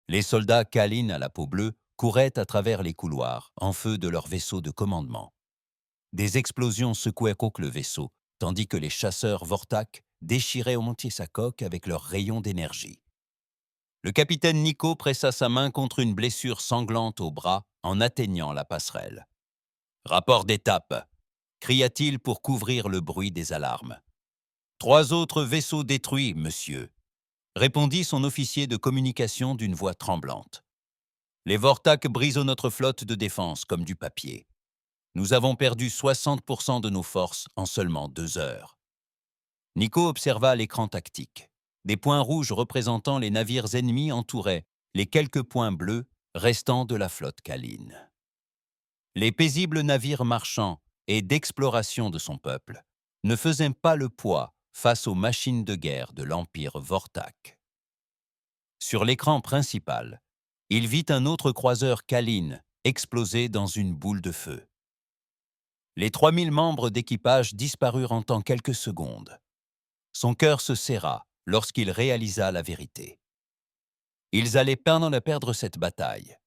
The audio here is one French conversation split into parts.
Les soldats Kalin à la peau bleue couraient à travers les couloirs, en feu de leur vaisseau de commandement. Des explosions secouaient le vaisseau, tandis que les chasseurs Vortak déchiraient au entier sa coque avec leurs rayons d'énergie. Le capitaine Nico pressa sa main contre une blessure sanglante au bras en atteignant la passerelle. « Rapport d'étape !» cria-t-il pour couvrir le bruit des alarmes. « 3 autres vaisseaux détruits, monsieur !» répondit son officier de communication d'une voix tremblante. « Les Vortak brisent notre flotte de défense comme du papier. Nous avons perdu 60% de nos forces en seulement 2 heures. » Nico observa l'écran tactique. Des points rouges représentant les navires ennemis entouraient les quelques points bleus restant de la flotte Kalin. Les paisibles navires marchands et d'exploration de son peuple ne faisaient pas le poids face aux machines de guerre de l'Empire Vortak. Sur l'écran principal, il vit un autre croiseur Kalin exploser dans une boule de feu. Les 3000 membres d'équipage disparurent en quelques secondes. Son cœur se serra lorsqu'il réalisa la vérité. Ils allaient perdre cette bataille.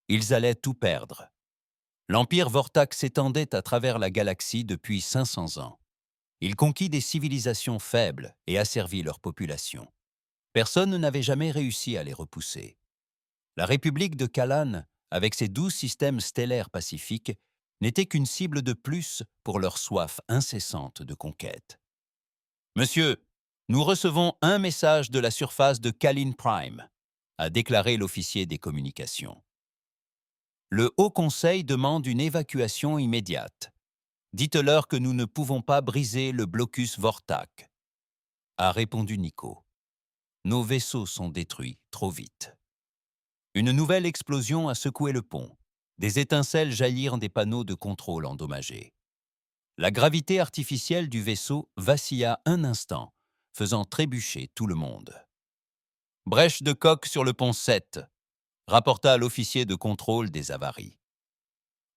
Ils allaient tout perdre. L'Empire Vortak s'étendait à travers la galaxie depuis 500 ans. Il conquit des civilisations faibles et asservit leur population. Personne n'avait jamais réussi à les repousser. La République de Kalan, avec ses 12 systèmes stellaires pacifiques, n'était qu'une cible de plus pour leur soif incessante de conquête. « Monsieur, nous recevons un message de la surface de Kalin Prime », a déclaré l'officier des communications. « Le Haut Conseil demande une évacuation immédiate. Dites-leur que nous ne pouvons pas briser le blocus Vortak », a répondu Nico. « Nos vaisseaux sont détruits trop vite. » Une nouvelle explosion a secoué le pont. Des étincelles jaillirent des panneaux de contrôle endommagés. La gravité artificielle du vaisseau vacilla un instant, faisant trébucher tout le monde. « Brèche de coque sur le pont 7 », rapporta l'officier de contrôle des avaries.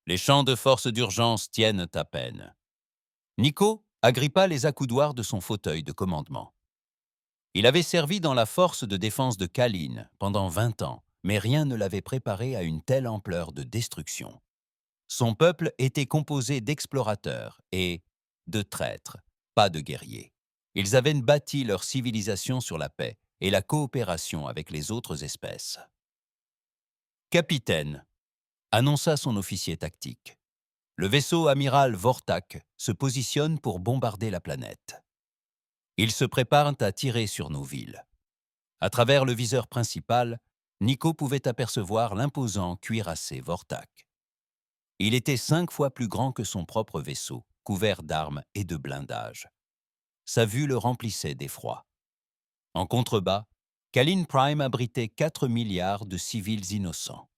Les champs de force d'urgence tiennent à peine. Nico agrippa les accoudoirs de son fauteuil de commandement. Il avait servi dans la force de défense de Kalin pendant 20 ans, mais rien ne l'avait préparé à une telle ampleur de destruction. Son peuple était composé d'explorateurs et de traîtres, pas de guerriers. Ils avaient bâti leur civilisation sur la paix et la coopération avec les autres espèces. « Capitaine », annonça son officier tactique, « le vaisseau amiral Vortak se positionne pour bombarder la planète. Ils se préparent à tirer sur nos villes. » À travers le viseur principal, Nico pouvait apercevoir l'imposant cuirassé Vortak. Il était 5 fois plus grand que son propre vaisseau, couvert d'armes et de blindages. Sa vue le remplissait d'effroi. En contrebas, Kalin Prime abritait 4 milliards de civils innocents.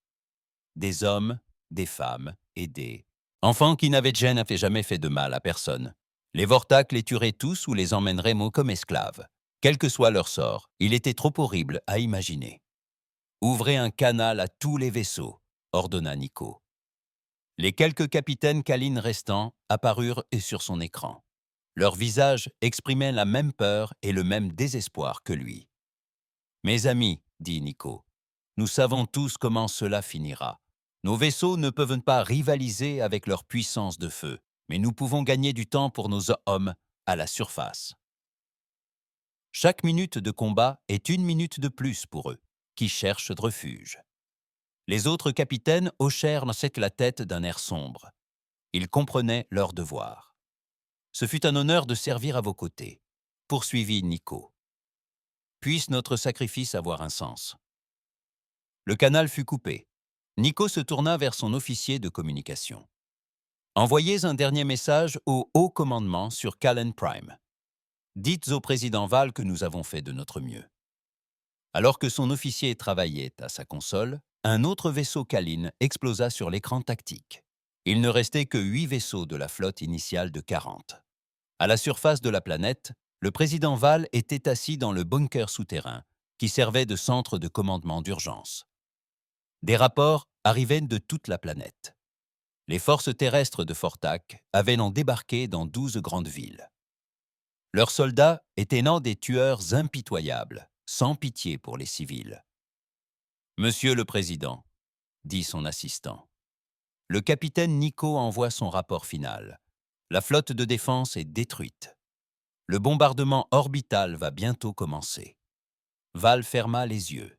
Des hommes, des femmes et des enfants qui n'avaient jamais fait de mal à personne. Les Vortak les tueraient tous ou les emmèneraient comme esclaves. Quel que soit leur sort, il était trop horrible à imaginer. « Ouvrez un canal à tous les vaisseaux », ordonna Nico. Les quelques capitaines Kalin restants apparurent sur son écran. Leurs visages exprimaient la même peur et le même désespoir que lui. « Mes amis, » dit Nico, « nous savons tous comment cela finira. Nos vaisseaux ne peuvent pas rivaliser avec leur puissance de feu, mais nous pouvons gagner du temps pour nos hommes à la surface. Chaque minute de combat est 1 minute de plus pour eux, qui cherchent de refuge. » Les autres capitaines hochèrent la tête d'un air sombre. Ils comprenaient leur devoir. « Ce fut un honneur de servir à vos côtés », poursuivit Nico. « Puisse notre sacrifice avoir un sens. » Le canal fut coupé. Nico se tourna vers son officier de communication. « Envoyez un dernier message au haut commandement sur Kalin Prime. Dites au président Val que nous avons fait de notre mieux. » Alors que son officier travaillait à sa console, un autre vaisseau Kalin explosa sur l'écran tactique. Il ne restait que 8 vaisseaux de la flotte initiale de 40. À la surface de la planète, le président Val était assis dans le bunker souterrain qui servait de centre de commandement d'urgence. Des rapports arrivaient de toute la planète. Les forces terrestres de Vortak avaient débarqué dans 12 grandes villes. Leurs soldats étaient des tueurs impitoyables, sans pitié pour les civils. Monsieur le Président, dit son assistant, le capitaine Nico envoie son rapport final. La flotte de défense est détruite. Le bombardement orbital va bientôt commencer. Val ferma les yeux.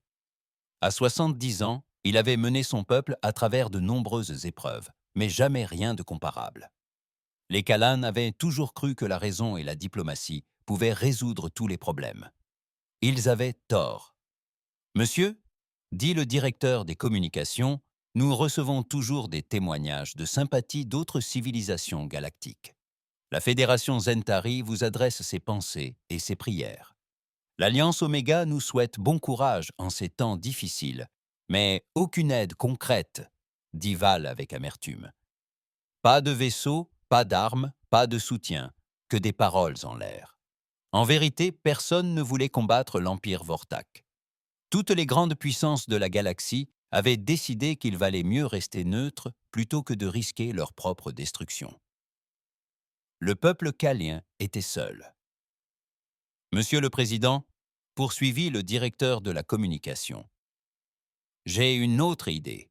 À 70 ans, il avait mené son peuple à travers de nombreuses épreuves, mais jamais rien de comparable. Les Kalan avaient toujours cru que la raison et la diplomatie pouvaient résoudre tous les problèmes. Ils avaient tort. Monsieur, dit le directeur des communications, nous recevons toujours des témoignages de sympathie d'autres civilisations galactiques. La Fédération Zentari vous adresse ses pensées et ses prières. L'Alliance Oméga nous souhaite bon courage en ces temps difficiles, mais aucune aide concrète, dit Val avec amertume. Pas de vaisseau, pas d'armes, pas de soutien, que des paroles en l'air. En vérité, personne ne voulait combattre l'Empire Vortak. Toutes les grandes puissances de la galaxie avaient décidé qu'il valait mieux rester neutre plutôt que de risquer leur propre destruction. Le peuple kalien était seul. Monsieur le Président, poursuivit le directeur de la communication, j'ai une autre idée.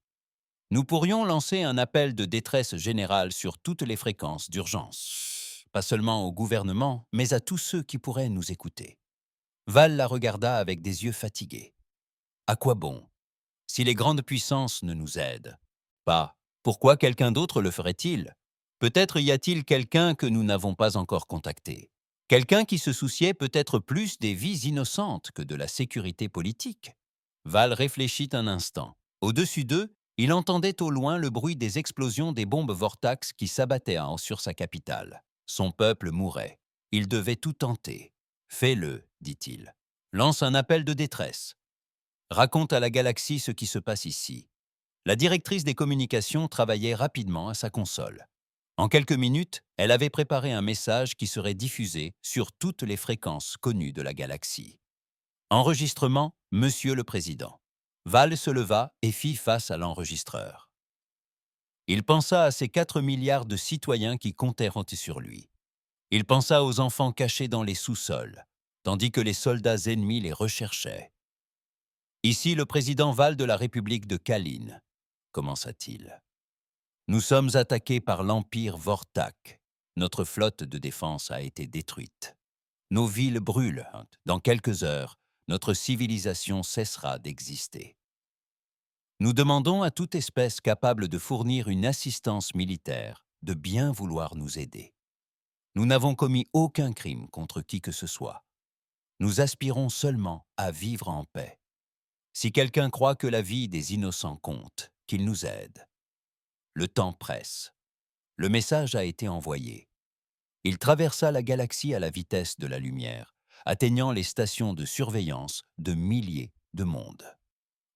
Nous pourrions lancer un appel de détresse générale sur toutes les fréquences d'urgence, pas seulement au gouvernement, mais à tous ceux qui pourraient nous écouter. Val la regarda avec des yeux fatigués. À quoi bon, si les grandes puissances ne nous aident? Pas. Pourquoi quelqu'un d'autre le ferait-il? Peut-être y a-t-il quelqu'un que nous n'avons pas encore contacté. Quelqu'un qui se souciait peut-être plus des vies innocentes que de la sécurité politique. Val réfléchit un instant. Au-dessus d'eux, il entendait au loin le bruit des explosions des bombes Vortax qui s'abattaient sur sa capitale. Son peuple mourait. Il devait tout tenter. Fais-le, dit-il. Lance un appel de détresse. Raconte à la galaxie ce qui se passe ici. La directrice des communications travaillait rapidement à sa console. En quelques minutes, elle avait préparé un message qui serait diffusé sur toutes les fréquences connues de la galaxie. Enregistrement, Monsieur le Président. Val se leva et fit face à l'enregistreur. Il pensa à ces 4 milliards de citoyens qui comptaient compter sur lui. Il pensa aux enfants cachés dans les sous-sols, tandis que les soldats ennemis les recherchaient. Ici le président Val de la République de Kalin, commença-t-il. Nous sommes attaqués par l'Empire Vortak. Notre flotte de défense a été détruite. Nos villes brûlent. Dans quelques heures, notre civilisation cessera d'exister. Nous demandons à toute espèce capable de fournir une assistance militaire de bien vouloir nous aider. Nous n'avons commis aucun crime contre qui que ce soit. Nous aspirons seulement à vivre en paix. Si quelqu'un croit que la vie des innocents compte, qu'il nous aide. Le temps presse. Le message a été envoyé. Il traversa la galaxie à la vitesse de la lumière, atteignant les stations de surveillance de milliers de mondes.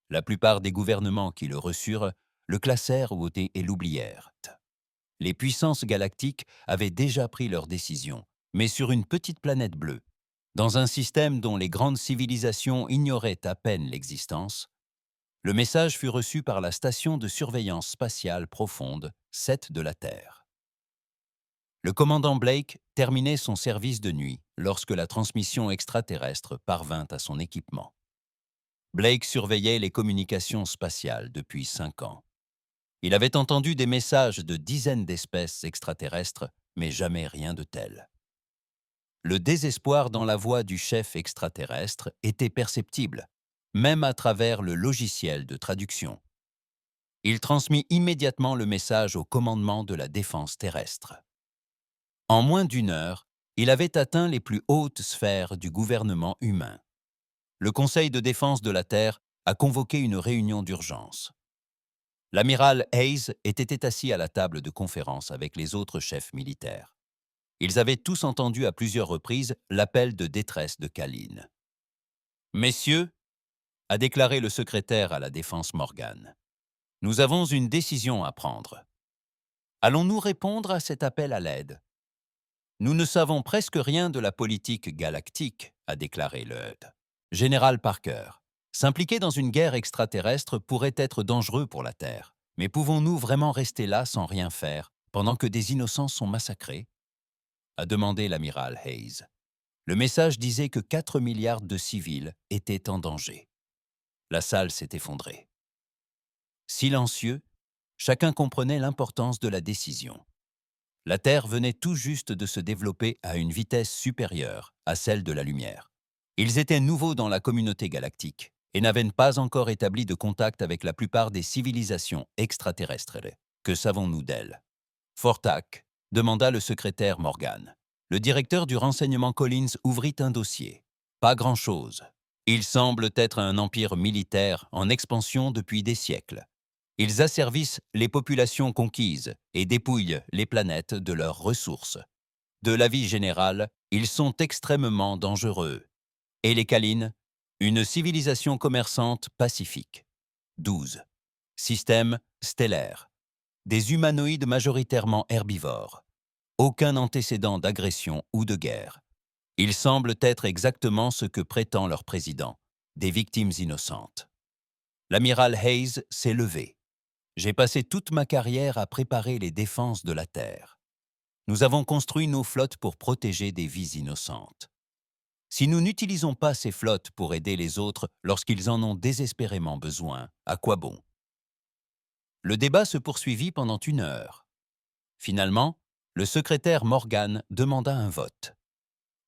La plupart des gouvernements qui le reçurent le classèrent et l'oublièrent. Les puissances galactiques avaient déjà pris leurs décisions, mais sur une petite planète bleue, dans un système dont les grandes civilisations ignoraient à peine l'existence, le message fut reçu par la station de surveillance spatiale profonde 7 de la Terre. Le commandant Blake terminait son service de nuit lorsque la transmission extraterrestre parvint à son équipement. Blake surveillait les communications spatiales depuis 5 ans. Il avait entendu des messages de dizaines d'espèces extraterrestres, mais jamais rien de tel. Le désespoir dans la voix du chef extraterrestre était perceptible, même à travers le logiciel de traduction. Il transmit immédiatement le message au commandement de la défense terrestre. En moins d'1 heure, il avait atteint les plus hautes sphères du gouvernement humain. Le Conseil de défense de la Terre a convoqué une réunion d'urgence. L'amiral Hayes était assis à la table de conférence avec les autres chefs militaires. Ils avaient tous entendu à plusieurs reprises l'appel de détresse de Kalin. « Messieurs, » a déclaré le secrétaire à la Défense Morgan, « nous avons une décision à prendre. Allons-nous répondre à cet appel à l'aide? Nous ne savons presque rien de la politique galactique, a déclaré le général Parker. S'impliquer dans une guerre extraterrestre pourrait être dangereux pour la Terre. Mais pouvons-nous vraiment rester là sans rien faire, pendant que des innocents sont massacrés? A demandé l'amiral Hayes. Le message disait que 4 milliards de civils étaient en danger. La salle s'est effondrée. Silencieux, chacun comprenait l'importance de la décision. La Terre venait tout juste de se développer à une vitesse supérieure à celle de la lumière. Ils étaient nouveaux dans la communauté galactique et n'avaient pas encore établi de contact avec la plupart des civilisations extraterrestres. Que savons-nous d'elles? Fortac, demanda le secrétaire Morgan. Le directeur du renseignement Collins ouvrit un dossier. Pas grand-chose. Il semble être un empire militaire en expansion depuis des siècles. Ils asservissent les populations conquises et dépouillent les planètes de leurs ressources. De l'avis général, ils sont extrêmement dangereux. Et les Kalines, une civilisation commerçante pacifique. 12. Système stellaire. Des humanoïdes majoritairement herbivores. Aucun antécédent d'agression ou de guerre. Ils semblent être exactement ce que prétend leur président, des victimes innocentes. L'amiral Hayes s'est levé. J'ai passé toute ma carrière à préparer les défenses de la Terre. Nous avons construit nos flottes pour protéger des vies innocentes. Si nous n'utilisons pas ces flottes pour aider les autres lorsqu'ils en ont désespérément besoin, à quoi bon? Le débat se poursuivit pendant 1 heure. Finalement, le secrétaire Morgan demanda un vote.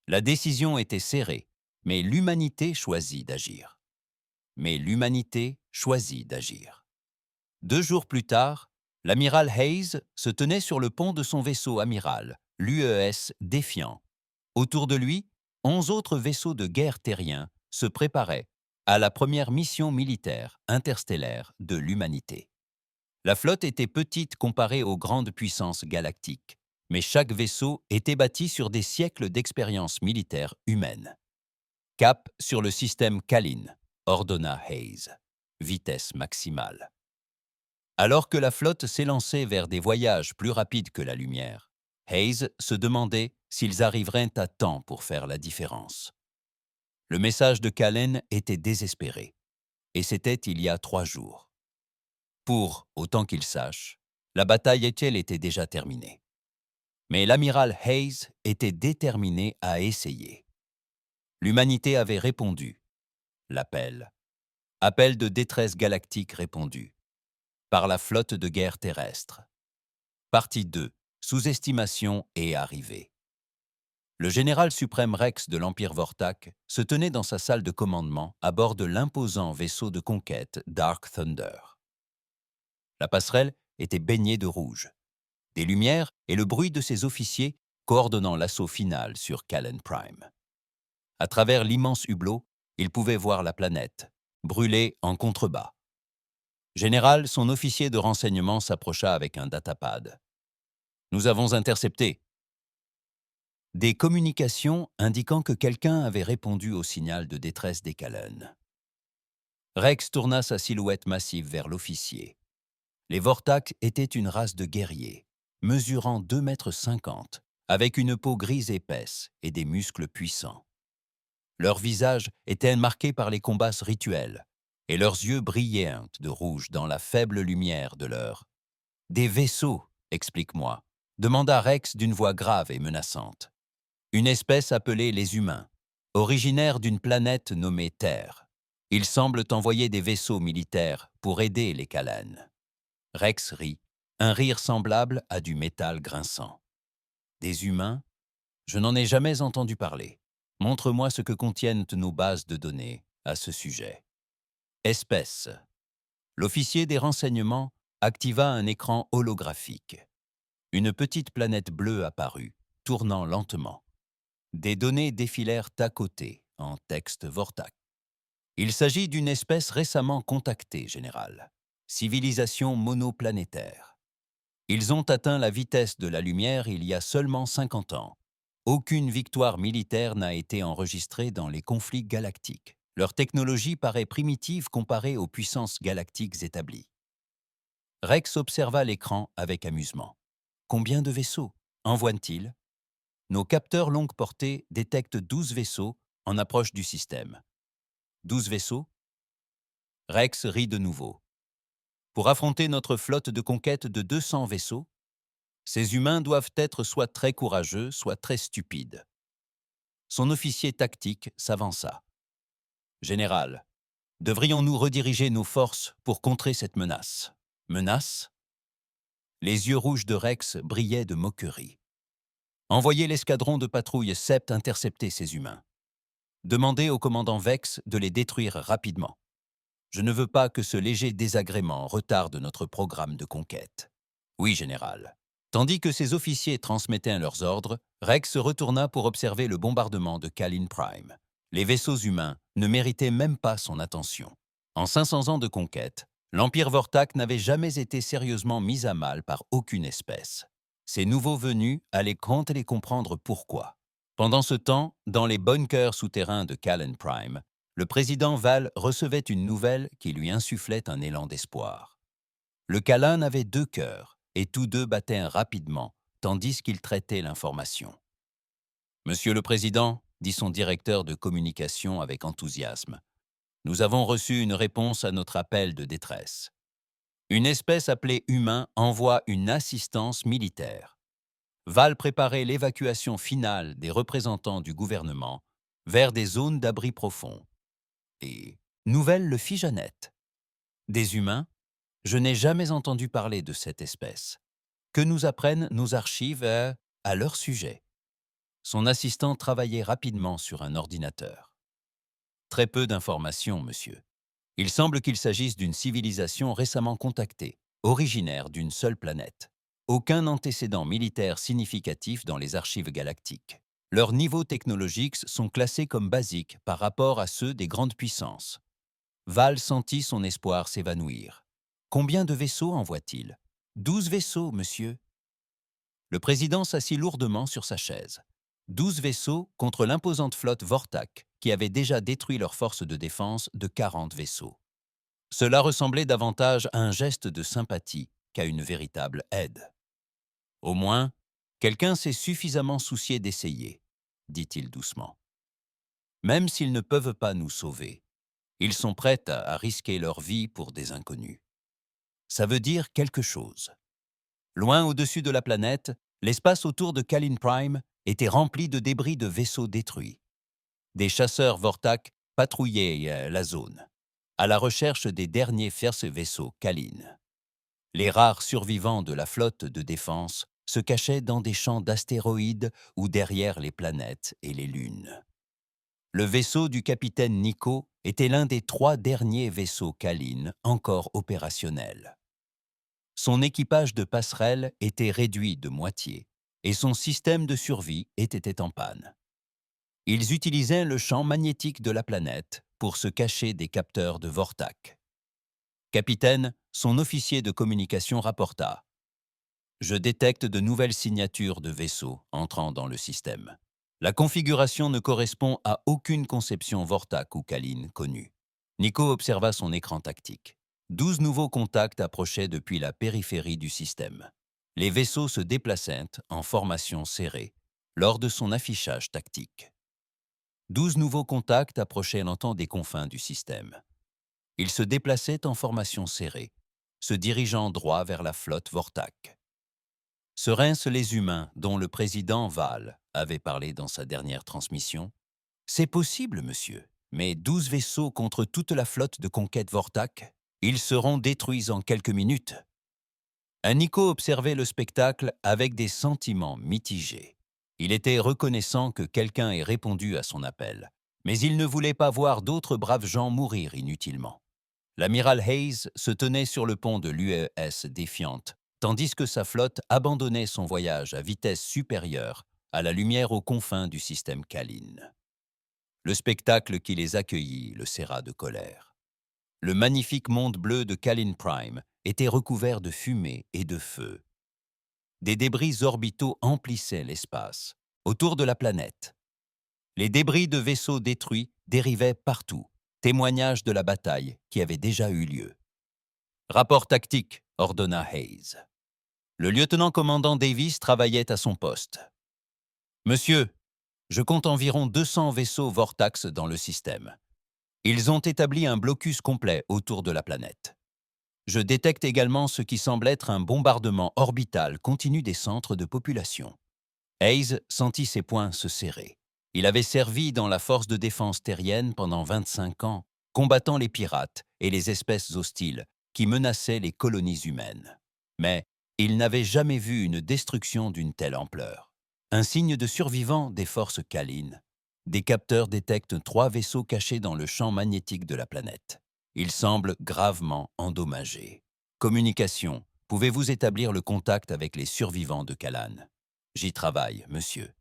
La décision était serrée, mais l'humanité choisit d'agir. 2 jours plus tard, l'amiral Hayes se tenait sur le pont de son vaisseau amiral, l'UES Défiant. Autour de lui, 11 autres vaisseaux de guerre terriens se préparaient à la première mission militaire interstellaire de l'humanité. La flotte était petite comparée aux grandes puissances galactiques, mais chaque vaisseau était bâti sur des siècles d'expérience militaire humaine. Cap sur le système Kalin, ordonna Hayes. Vitesse maximale. Alors que la flotte s'élançait vers des voyages plus rapides que la lumière, Hayes se demandait s'ils arriveraient à temps pour faire la différence. Le message de Kalin était désespéré, et c'était il y a 3 jours. Pour, autant qu'il sache, la bataille était déjà terminée. Mais l'amiral Hayes était déterminé à essayer. L'humanité avait répondu. L'appel. Appel de détresse galactique répondu. Par la flotte de guerre terrestre. Partie 2. Sous-estimation et arrivée. Le général suprême Rex de l'Empire Vortac se tenait dans sa salle de commandement à bord de l'imposant vaisseau de conquête Dark Thunder. La passerelle était baignée de rouge. Des lumières et le bruit de ses officiers coordonnant l'assaut final sur Callen Prime. À travers l'immense hublot, il pouvait voir la planète, brûlée en contrebas. Général, son officier de renseignement s'approcha avec un datapad. « Nous avons intercepté. » Des communications indiquant que quelqu'un avait répondu au signal de détresse des Callen. Rex tourna sa silhouette massive vers l'officier. Les Vortac étaient une race de guerriers, mesurant 2,50 m, avec une peau grise épaisse et des muscles puissants. Leurs visages étaient marqués par les combats rituels, et leurs yeux brillaient de rouge dans la faible lumière de leur « Des vaisseaux, explique-moi », demanda Rex d'une voix grave et menaçante. Une espèce appelée les humains, originaire d'une planète nommée Terre. Ils semblent envoyer des vaisseaux militaires pour aider les Callen. Rex rit, un rire semblable à du métal grinçant. Des humains? Je n'en ai jamais entendu parler. Montre-moi ce que contiennent nos bases de données à ce sujet. Espèce. L'officier des renseignements activa un écran holographique. Une petite planète bleue apparut, tournant lentement. Des données défilèrent à côté, en texte Vortac. Il s'agit d'une espèce récemment contactée, général. Civilisation monoplanétaire. Ils ont atteint la vitesse de la lumière il y a seulement 50 ans. Aucune victoire militaire n'a été enregistrée dans les conflits galactiques. Leur technologie paraît primitive comparée aux puissances galactiques établies. Rex observa l'écran avec amusement. Combien de vaisseaux envoient-ils? Nos capteurs longue portée détectent 12 vaisseaux en approche du système. 12 vaisseaux? Rex rit de nouveau. Pour affronter notre flotte de conquête de 200 vaisseaux, ces humains doivent être soit très courageux, soit très stupides. Son officier tactique s'avança. Général, Devrions-nous rediriger nos forces pour contrer cette menace? Menace? Les yeux rouges de Rex brillaient de moquerie. Envoyez l'escadron de patrouille Sept intercepter ces humains. Demandez au commandant Vex de les détruire rapidement. Je ne veux pas que ce léger désagrément retarde notre programme de conquête. Oui, général. Tandis que ses officiers transmettaient leurs ordres, Rex se retourna pour observer le bombardement de Kalin Prime. Les vaisseaux humains ne méritaient même pas son attention. En 500 ans de conquête, l'Empire Vortak n'avait jamais été sérieusement mis à mal par aucune espèce. Ces nouveaux venus allaient compter et comprendre pourquoi. Pendant ce temps, dans les bunkers souterrains de Kalin Prime, le président Val recevait une nouvelle qui lui insufflait un élan d'espoir. Le Kalan avait 2 cœurs, et tous deux battaient rapidement, tandis qu'il traitait l'information. « Monsieur le Président, » dit son directeur de communication avec enthousiasme, « nous avons reçu une réponse à notre appel de détresse. Une espèce appelée humain envoie une assistance militaire. Val préparait l'évacuation finale des représentants du gouvernement vers des zones d'abri profond. Et nouvelle le fit Jeannette. Des humains? Je n'ai jamais entendu parler de cette espèce. Que nous apprennent nos archives à leur sujet. Son assistant travaillait rapidement sur un ordinateur. Très peu d'informations, monsieur. Il semble qu'il s'agisse d'une civilisation récemment contactée, originaire d'une seule planète. Aucun antécédent militaire significatif dans les archives galactiques. Leurs niveaux technologiques sont classés comme basiques par rapport à ceux des grandes puissances. Val sentit son espoir s'évanouir. Combien de vaisseaux envoie-t-il? 12 vaisseaux, monsieur. Le président s'assit lourdement sur sa chaise. 12 vaisseaux contre l'imposante flotte Vortak, qui avait déjà détruit leur force de défense de 40 vaisseaux. Cela ressemblait davantage à un geste de sympathie qu'à une véritable aide. Au moins, quelqu'un s'est suffisamment soucié d'essayer, dit-il doucement. Même s'ils ne peuvent pas nous sauver, ils sont prêts à risquer leur vie pour des inconnus. Ça veut dire quelque chose. Loin au-dessus de la planète, l'espace autour de Kalin Prime était rempli de débris de vaisseaux détruits. Des chasseurs Vortak patrouillaient la zone, à la recherche des derniers vaisseaux Kalin. Les rares survivants de la flotte de défense se cachaient dans des champs d'astéroïdes ou derrière les planètes et les lunes. Le vaisseau du capitaine Nico était l'un des 3 derniers vaisseaux Kalin encore opérationnels. Son équipage de passerelle était réduit de moitié et son système de survie était en panne. Ils utilisaient le champ magnétique de la planète pour se cacher des capteurs de Vortak. Capitaine, son officier de communication rapporta. Je détecte de nouvelles signatures de vaisseaux entrant dans le système. La configuration ne correspond à aucune conception Vortak ou Kalin connue. Nico observa son écran tactique. 12 nouveaux contacts approchaient depuis la périphérie du système. Les vaisseaux se déplaçaient en formation serrée lors de son affichage tactique. 12 nouveaux contacts approchaient lentement des confins du système. Ils se déplaçaient en formation serrée, se dirigeant droit vers la flotte Vortak. Seraient-ce les humains dont le président Val avait parlé dans sa dernière transmission? C'est possible, monsieur, mais 12 vaisseaux contre toute la flotte de conquête Vortak? Ils seront détruits en quelques minutes. Nico observait le spectacle avec des sentiments mitigés. Il était reconnaissant que quelqu'un ait répondu à son appel, mais il ne voulait pas voir d'autres braves gens mourir inutilement. L'amiral Hayes se tenait sur le pont de l'UES Défiante, tandis que sa flotte abandonnait son voyage à vitesse supérieure à la lumière aux confins du système Kalin. Le spectacle qui les accueillit le serra de colère. Le magnifique monde bleu de Kalin Prime était recouvert de fumée et de feu. Des débris orbitaux emplissaient l'espace, autour de la planète. Les débris de vaisseaux détruits dérivaient partout, témoignage de la bataille qui avait déjà eu lieu. « Rapport tactique », ordonna Hayes. Le lieutenant-commandant Davis travaillait à son poste. « Monsieur, je compte environ 200 vaisseaux Vortax dans le système. Ils ont établi un blocus complet autour de la planète. Je détecte également ce qui semble être un bombardement orbital continu des centres de population. » Hayes sentit ses poings se serrer. Il avait servi dans la force de défense terrienne pendant 25 ans, combattant les pirates et les espèces hostiles qui menaçaient les colonies humaines. Mais ils n'avaient jamais vu une destruction d'une telle ampleur. Un signe de survivant des forces Kalines. Des capteurs détectent 3 vaisseaux cachés dans le champ magnétique de la planète. Ils semblent gravement endommagés. Communication. Pouvez-vous établir le contact avec les survivants de Kalan? J'y travaille, monsieur.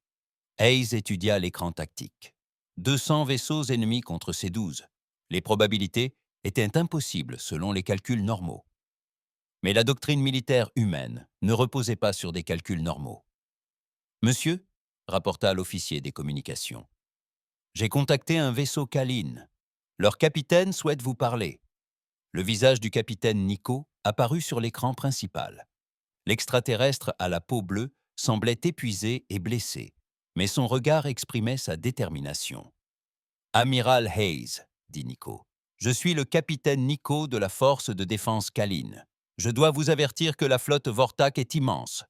Hayes étudia l'écran tactique. 200 vaisseaux ennemis contre ces 12. Les probabilités étaient impossibles selon les calculs normaux. Mais la doctrine militaire humaine ne reposait pas sur des calculs normaux. Monsieur, rapporta l'officier des communications, j'ai contacté un vaisseau Kaline. Leur capitaine souhaite vous parler. Le visage du capitaine Nico apparut sur l'écran principal. L'extraterrestre à la peau bleue semblait épuisé et blessé, mais son regard exprimait sa détermination. « Amiral Hayes, dit Nico, je suis le capitaine Nico de la force de défense Kaline. Je dois vous avertir que la flotte Vortak est immense.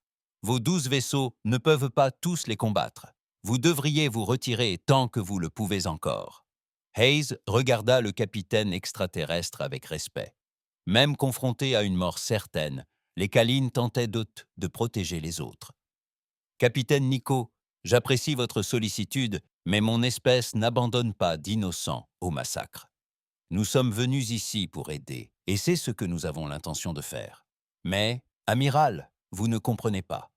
Vos 12 vaisseaux ne peuvent pas tous les combattre. Vous devriez vous retirer tant que vous le pouvez encore. » Hayes regarda le capitaine extraterrestre avec respect. Même confrontés à une mort certaine, les Kalines tentaient de protéger les autres. « Capitaine Nico, j'apprécie votre sollicitude, mais mon espèce n'abandonne pas d'innocents au massacre. Nous sommes venus ici pour aider, et c'est ce que nous avons l'intention de faire. Mais, amiral, vous ne comprenez pas.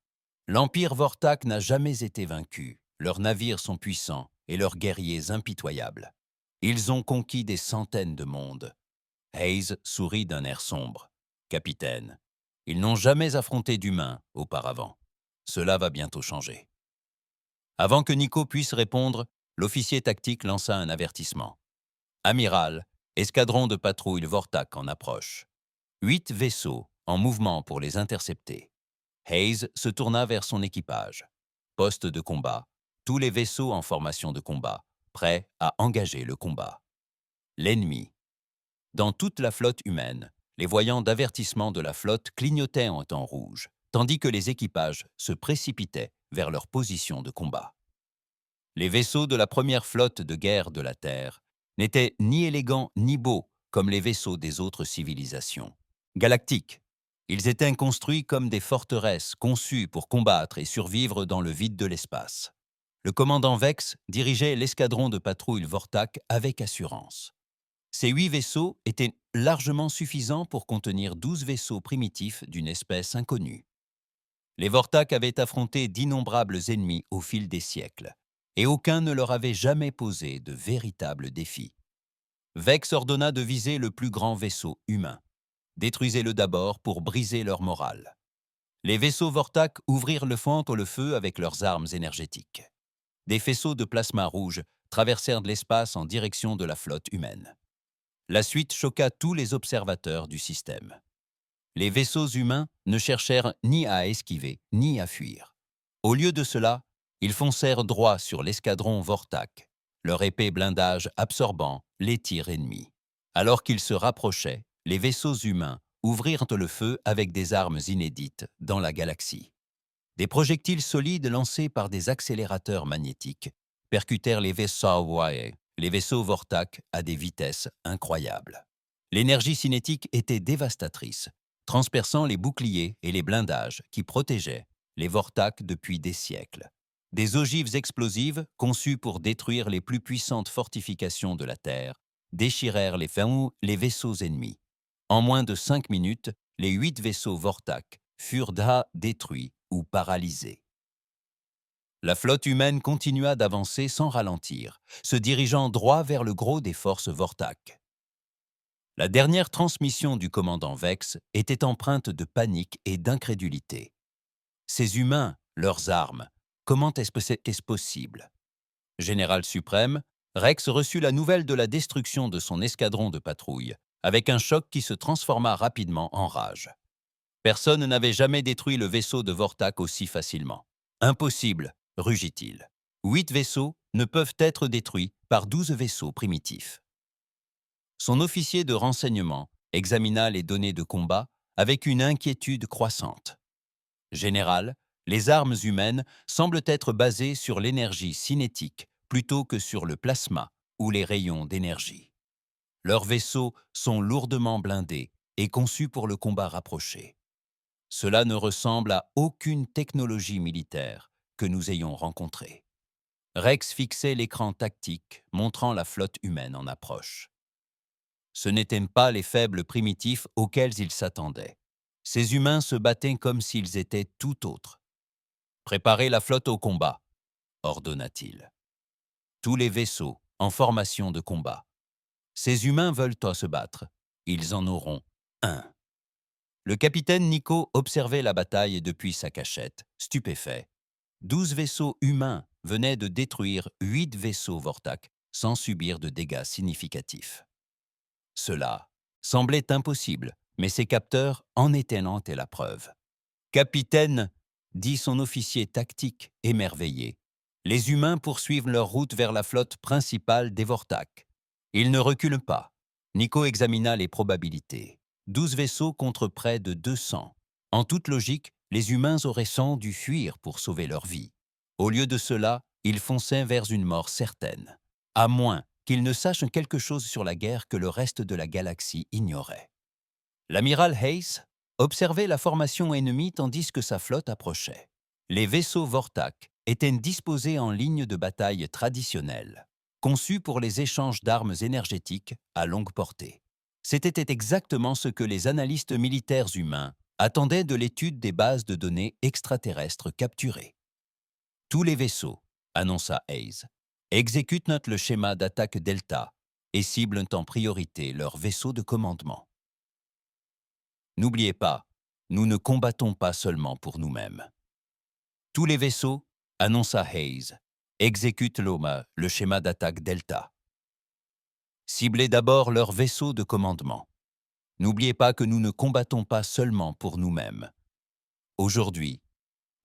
L'Empire Vortak n'a jamais été vaincu, leurs navires sont puissants et leurs guerriers impitoyables. Ils ont conquis des centaines de mondes. » Hayes sourit d'un air sombre. « Capitaine, ils n'ont jamais affronté d'humains auparavant. Cela va bientôt changer. » Avant que Nico puisse répondre, l'officier tactique lança un avertissement. « Amiral, escadron de patrouille Vortak en approche. 8 vaisseaux en mouvement pour les intercepter. » Hayes se tourna vers son équipage. Poste de combat, tous les vaisseaux en formation de combat, prêts à engager le combat. L'ennemi. Dans toute la flotte humaine, les voyants d'avertissement de la flotte clignotaient en temps rouge, tandis que les équipages se précipitaient vers leur position de combat. Les vaisseaux de la première flotte de guerre de la Terre n'étaient ni élégants ni beaux comme les vaisseaux des autres civilisations. Galactiques, ils étaient construits comme des forteresses conçues pour combattre et survivre dans le vide de l'espace. Le commandant Vex dirigeait l'escadron de patrouille Vortak avec assurance. Ces 8 vaisseaux étaient largement suffisants pour contenir 12 vaisseaux primitifs d'une espèce inconnue. Les Vortak avaient affronté d'innombrables ennemis au fil des siècles, et aucun ne leur avait jamais posé de véritables défis. Vex ordonna de viser le plus grand vaisseau humain. Détruisez-le d'abord pour briser leur morale. Les vaisseaux Vortak ouvrirent le feu avec leurs armes énergétiques. Des faisceaux de plasma rouge traversèrent de l'espace en direction de la flotte humaine. La suite choqua tous les observateurs du système. Les vaisseaux humains ne cherchèrent ni à esquiver, ni à fuir. Au lieu de cela, ils foncèrent droit sur l'escadron Vortak, leur épais blindage absorbant les tirs ennemis. Alors qu'ils se rapprochaient, les vaisseaux humains ouvrirent le feu avec des armes inédites dans la galaxie. Des projectiles solides lancés par des accélérateurs magnétiques percutèrent les vaisseaux Vortak à des vitesses incroyables. L'énergie cinétique était dévastatrice, transperçant les boucliers et les blindages qui protégeaient les Vortak depuis des siècles. Des ogives explosives, conçues pour détruire les plus puissantes fortifications de la Terre, déchirèrent les vaisseaux ennemis. En moins de 5 minutes, les 8 vaisseaux Vortak furent détruits ou paralysés. La flotte humaine continua d'avancer sans ralentir, se dirigeant droit vers le gros des forces Vortak. La dernière transmission du commandant Vex était empreinte de panique et d'incrédulité. Ces humains, leurs armes, comment est-ce possible? Général suprême, Rex reçut la nouvelle de la destruction de son escadron de patrouille, avec un choc qui se transforma rapidement en rage. Personne n'avait jamais détruit le vaisseau de Vortak aussi facilement. Impossible, rugit-il. 8 vaisseaux ne peuvent être détruits par 12 vaisseaux primitifs. Son officier de renseignement examina les données de combat avec une inquiétude croissante. Général, les armes humaines semblent être basées sur l'énergie cinétique plutôt que sur le plasma ou les rayons d'énergie. Leurs vaisseaux sont lourdement blindés et conçus pour le combat rapproché. Cela ne ressemble à aucune technologie militaire que nous ayons rencontrée. Rex fixait l'écran tactique montrant la flotte humaine en approche. Ce n'étaient pas les faibles primitifs auxquels il s'attendait. Ces humains se battaient comme s'ils étaient tout autres. « Préparez la flotte au combat », ordonna-t-il. Tous les vaisseaux en formation de combat. Ces humains veulent se battre. Ils en auront un. Le capitaine Nico observait la bataille depuis sa cachette, stupéfait. 12 vaisseaux humains venaient de détruire 8 vaisseaux Vortak sans subir de dégâts significatifs. Cela semblait impossible, mais ses capteurs en étaient la preuve. « Capitaine », dit son officier tactique émerveillé, « les humains poursuivent leur route vers la flotte principale des Vortak. Ils ne reculent pas. » Nico examina les probabilités. 12 vaisseaux contre près de 200. En toute logique, les humains auraient sans dû fuir pour sauver leur vie. Au lieu de cela, ils fonçaient vers une mort certaine, à moins qu'ils ne sachent quelque chose sur la guerre que le reste de la galaxie ignorait. L'amiral Hayes observait la formation ennemie tandis que sa flotte approchait. Les vaisseaux Vortak étaient disposés en ligne de bataille traditionnelle, conçus pour les échanges d'armes énergétiques à longue portée. C'était exactement ce que les analystes militaires humains attendaient de l'étude des bases de données extraterrestres capturées. « Tous les vaisseaux, » annonça Hayes, « exécutent le schéma d'attaque Delta et ciblent en priorité leurs vaisseaux de commandement. N'oubliez pas, nous ne combattons pas seulement pour nous-mêmes. » Tous les vaisseaux, annonça Hayes, exécutent le schéma d'attaque Delta. Ciblez d'abord leurs vaisseaux de commandement. N'oubliez pas que nous ne combattons pas seulement pour nous-mêmes. Aujourd'hui,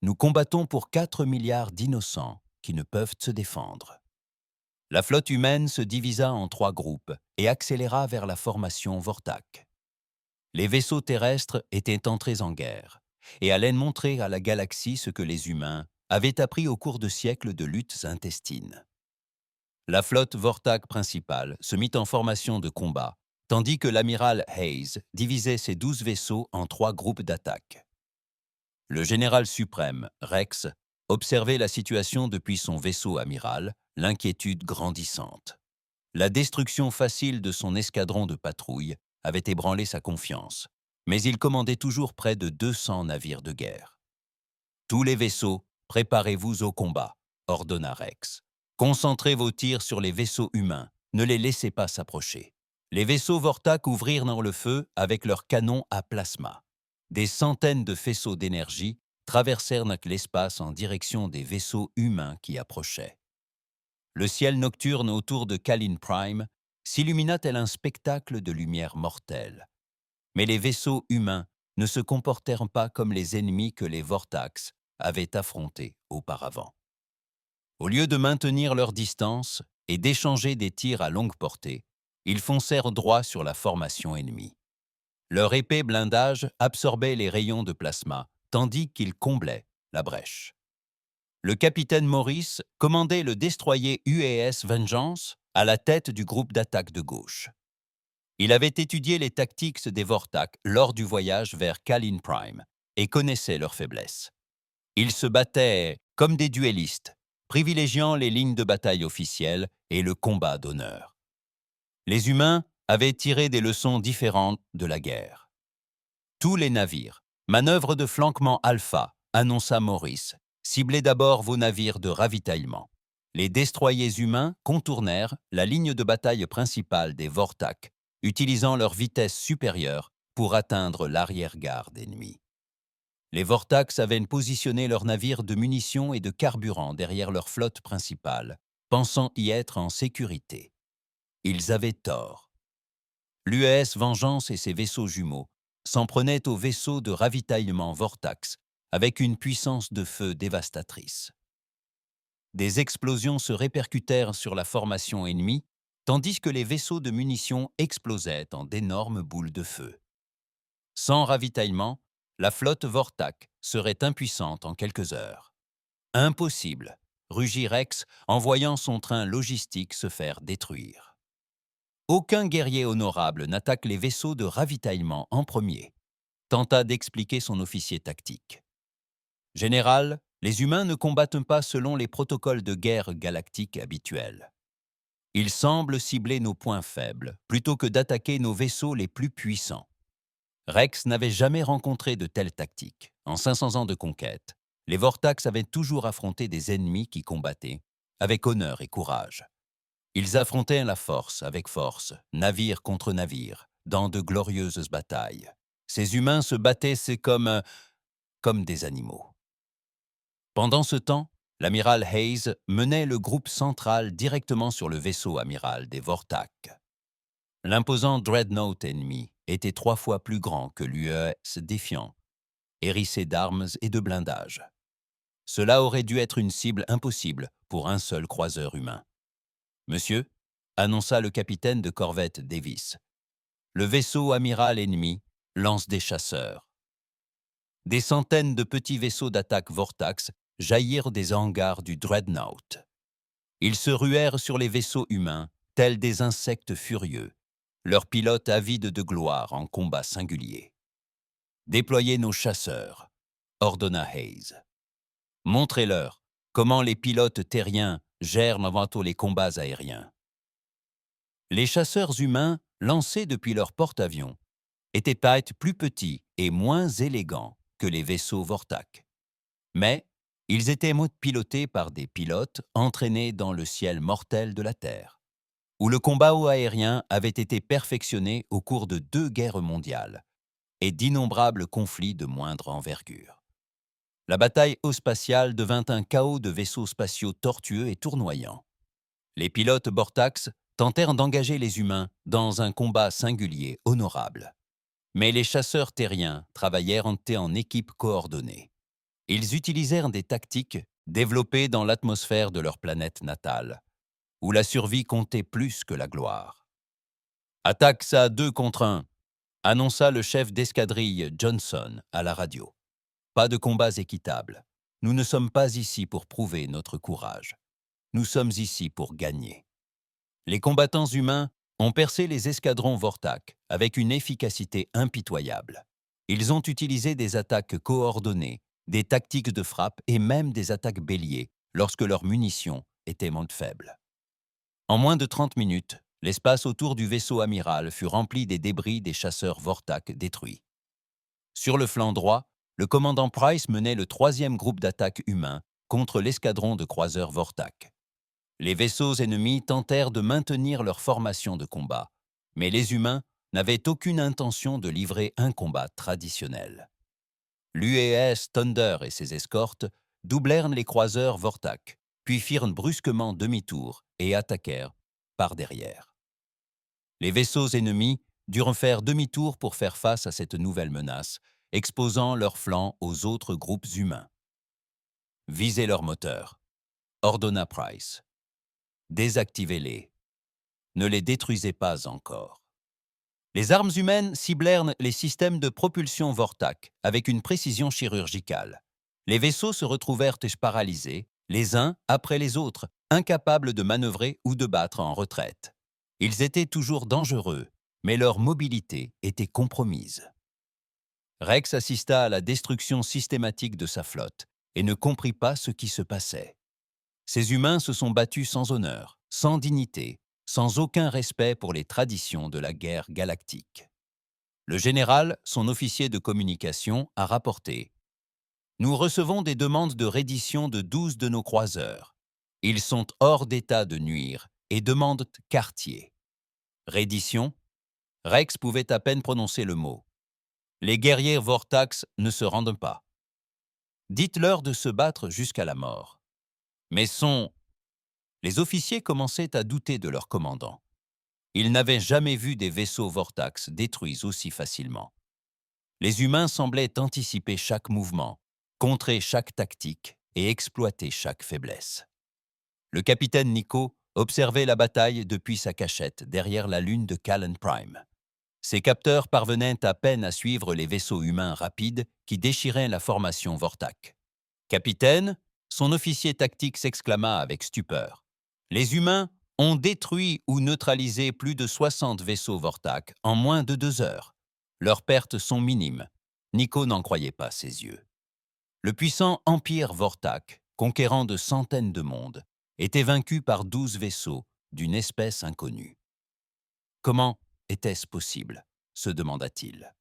nous combattons pour 4 milliards d'innocents qui ne peuvent se défendre. La flotte humaine se divisa en 3 groupes et accéléra vers la formation Vortak. Les vaisseaux terrestres étaient entrés en guerre et allaient montrer à la galaxie ce que les humains avaient appris au cours de siècles de luttes intestines. La flotte Vortak principale se mit en formation de combat, tandis que l'amiral Hayes divisait ses 12 vaisseaux en 3 groupes d'attaque. Le général suprême, Rex, observait la situation depuis son vaisseau amiral, l'inquiétude grandissante. La destruction facile de son escadron de patrouille avait ébranlé sa confiance, mais il commandait toujours près de 200 navires de guerre. « Tous les vaisseaux, préparez-vous au combat », ordonna Rex. « Concentrez vos tirs sur les vaisseaux humains, ne les laissez pas s'approcher. » Les vaisseaux Vortak ouvrirent le feu avec leurs canons à plasma. Des centaines de faisceaux d'énergie traversèrent l'espace en direction des vaisseaux humains qui approchaient. Le ciel nocturne autour de Kalin Prime s'illumina tel un spectacle de lumière mortelle. Mais les vaisseaux humains ne se comportèrent pas comme les ennemis que les Vortax avaient affrontés auparavant. Au lieu de maintenir leur distance et d'échanger des tirs à longue portée, ils foncèrent droit sur la formation ennemie. Leur épais blindage absorbait les rayons de plasma, tandis qu'ils comblaient la brèche. Le capitaine Morris commandait le destroyer USS Vengeance à la tête du groupe d'attaque de gauche. Il avait étudié les tactiques des Vortak lors du voyage vers Kalin Prime et connaissait leurs faiblesses. Ils se battaient comme des duellistes, privilégiant les lignes de bataille officielles et le combat d'honneur. Les humains avaient tiré des leçons différentes de la guerre. « Tous les navires, manœuvre de flanquement alpha », annonça Morris. « Ciblez d'abord vos navires de ravitaillement. » Les destroyers humains contournèrent la ligne de bataille principale des Vortak, utilisant leur vitesse supérieure pour atteindre l'arrière-garde ennemie. Les Vortax avaient positionné leurs navires de munitions et de carburant derrière leur flotte principale, pensant y être en sécurité. Ils avaient tort. L'UAS Vengeance et ses vaisseaux jumeaux s'en prenaient aux vaisseaux de ravitaillement Vortax avec une puissance de feu dévastatrice. Des explosions se répercutèrent sur la formation ennemie, tandis que les vaisseaux de munitions explosaient en d'énormes boules de feu. Sans ravitaillement, la flotte Vortak serait impuissante en quelques heures. « Impossible », rugit Rex en voyant son train logistique se faire détruire. Aucun guerrier honorable n'attaque les vaisseaux de ravitaillement en premier, tenta d'expliquer son officier tactique. Général, les humains ne combattent pas selon les protocoles de guerre galactique habituels. Ils semblent cibler nos points faibles, plutôt que d'attaquer nos vaisseaux les plus puissants. Rex n'avait jamais rencontré de telle tactique. En 500 ans de conquête, les Vortax avaient toujours affronté des ennemis qui combattaient, avec honneur et courage. Ils affrontaient la force avec force, navire contre navire, dans de glorieuses batailles. Ces humains se battaient, comme des animaux. Pendant ce temps, l'amiral Hayes menait le groupe central directement sur le vaisseau amiral des Vortac. L'imposant dreadnought ennemi était 3 fois plus grand que l'UES Défiant, hérissé d'armes et de blindages. Cela aurait dû être une cible impossible pour un seul croiseur humain. « Monsieur », annonça le capitaine de corvette Davis, « le vaisseau amiral ennemi lance des chasseurs. » Des centaines de petits vaisseaux d'attaque Vortax jaillirent des hangars du dreadnought. Ils se ruèrent sur les vaisseaux humains, tels des insectes furieux, leurs pilotes avides de gloire en combat singulier. « Déployez nos chasseurs », ordonna Hayes. « Montrez-leur comment les pilotes terriens gèrent avant tout les combats aériens. » Les chasseurs humains, lancés depuis leur porte-avions, étaient peut-être plus petits et moins élégants que les vaisseaux Vortac. Mais ils étaient pilotés par des pilotes entraînés dans le ciel mortel de la Terre, où le combat aérien avait été perfectionné au cours de 2 guerres mondiales et d'innombrables conflits de moindre envergure. La bataille spatiale devint un chaos de vaisseaux spatiaux tortueux et tournoyants. Les pilotes Vortax tentèrent d'engager les humains dans un combat singulier, honorable. Mais les chasseurs terriens travaillèrent en équipe coordonnée. Ils utilisèrent des tactiques développées dans l'atmosphère de leur planète natale, où la survie comptait plus que la gloire. « Attaque ça 2 contre 1 », annonça le chef d'escadrille Johnson à la radio. « Pas de combats équitables. Nous ne sommes pas ici pour prouver notre courage. Nous sommes ici pour gagner. » Les combattants humains ont percé les escadrons Vortac avec une efficacité impitoyable. Ils ont utilisé des attaques coordonnées, des tactiques de frappe et même des attaques béliers lorsque leurs munitions étaient moins faibles. En moins de 30 minutes, l'espace autour du vaisseau amiral fut rempli des débris des chasseurs Vortac détruits. Sur le flanc droit, le commandant Price menait le 3e groupe d'attaque humain contre l'escadron de croiseurs Vortac. Les vaisseaux ennemis tentèrent de maintenir leur formation de combat, mais les humains n'avaient aucune intention de livrer un combat traditionnel. L'UES Thunder et ses escortes doublèrent les croiseurs Vortac, puis firent brusquement demi-tour et attaquèrent par derrière. Les vaisseaux ennemis durent faire demi-tour pour faire face à cette nouvelle menace, exposant leurs flancs aux autres groupes humains. « Visez leurs moteurs », ordonna Price. « Désactivez-les. Ne les détruisez pas encore. » Les armes humaines ciblèrent les systèmes de propulsion Vortac avec une précision chirurgicale. Les vaisseaux se retrouvèrent paralysés, les uns après les autres, incapables de manœuvrer ou de battre en retraite. Ils étaient toujours dangereux, mais leur mobilité était compromise. Rex assista à la destruction systématique de sa flotte et ne comprit pas ce qui se passait. Ces humains se sont battus sans honneur, sans dignité, sans aucun respect pour les traditions de la guerre galactique. Le général, son officier de communication, a rapporté « Nous recevons des demandes de reddition de 12 de nos croiseurs. Ils sont hors d'état de nuire et demandent quartier. » Reddition? Rex pouvait à peine prononcer le mot. Les guerriers Vortax ne se rendent pas. Dites-leur de se battre jusqu'à la mort. Mais Les officiers commençaient à douter de leur commandant. Ils n'avaient jamais vu des vaisseaux Vortax détruits aussi facilement. Les humains semblaient anticiper chaque mouvement, contrer chaque tactique et exploiter chaque faiblesse. Le capitaine Nico observait la bataille depuis sa cachette derrière la lune de Callan Prime. Ses capteurs parvenaient à peine à suivre les vaisseaux humains rapides qui déchiraient la formation Vortac. « Capitaine », son officier tactique s'exclama avec stupeur. « Les humains ont détruit ou neutralisé plus de 60 vaisseaux Vortak en moins de 2 heures. Leurs pertes sont minimes. Nico n'en croyait pas ses yeux. Le puissant empire Vortak, conquérant de centaines de mondes, était vaincu par 12 vaisseaux d'une espèce inconnue. Comment était-ce possible? Se demanda-t-il.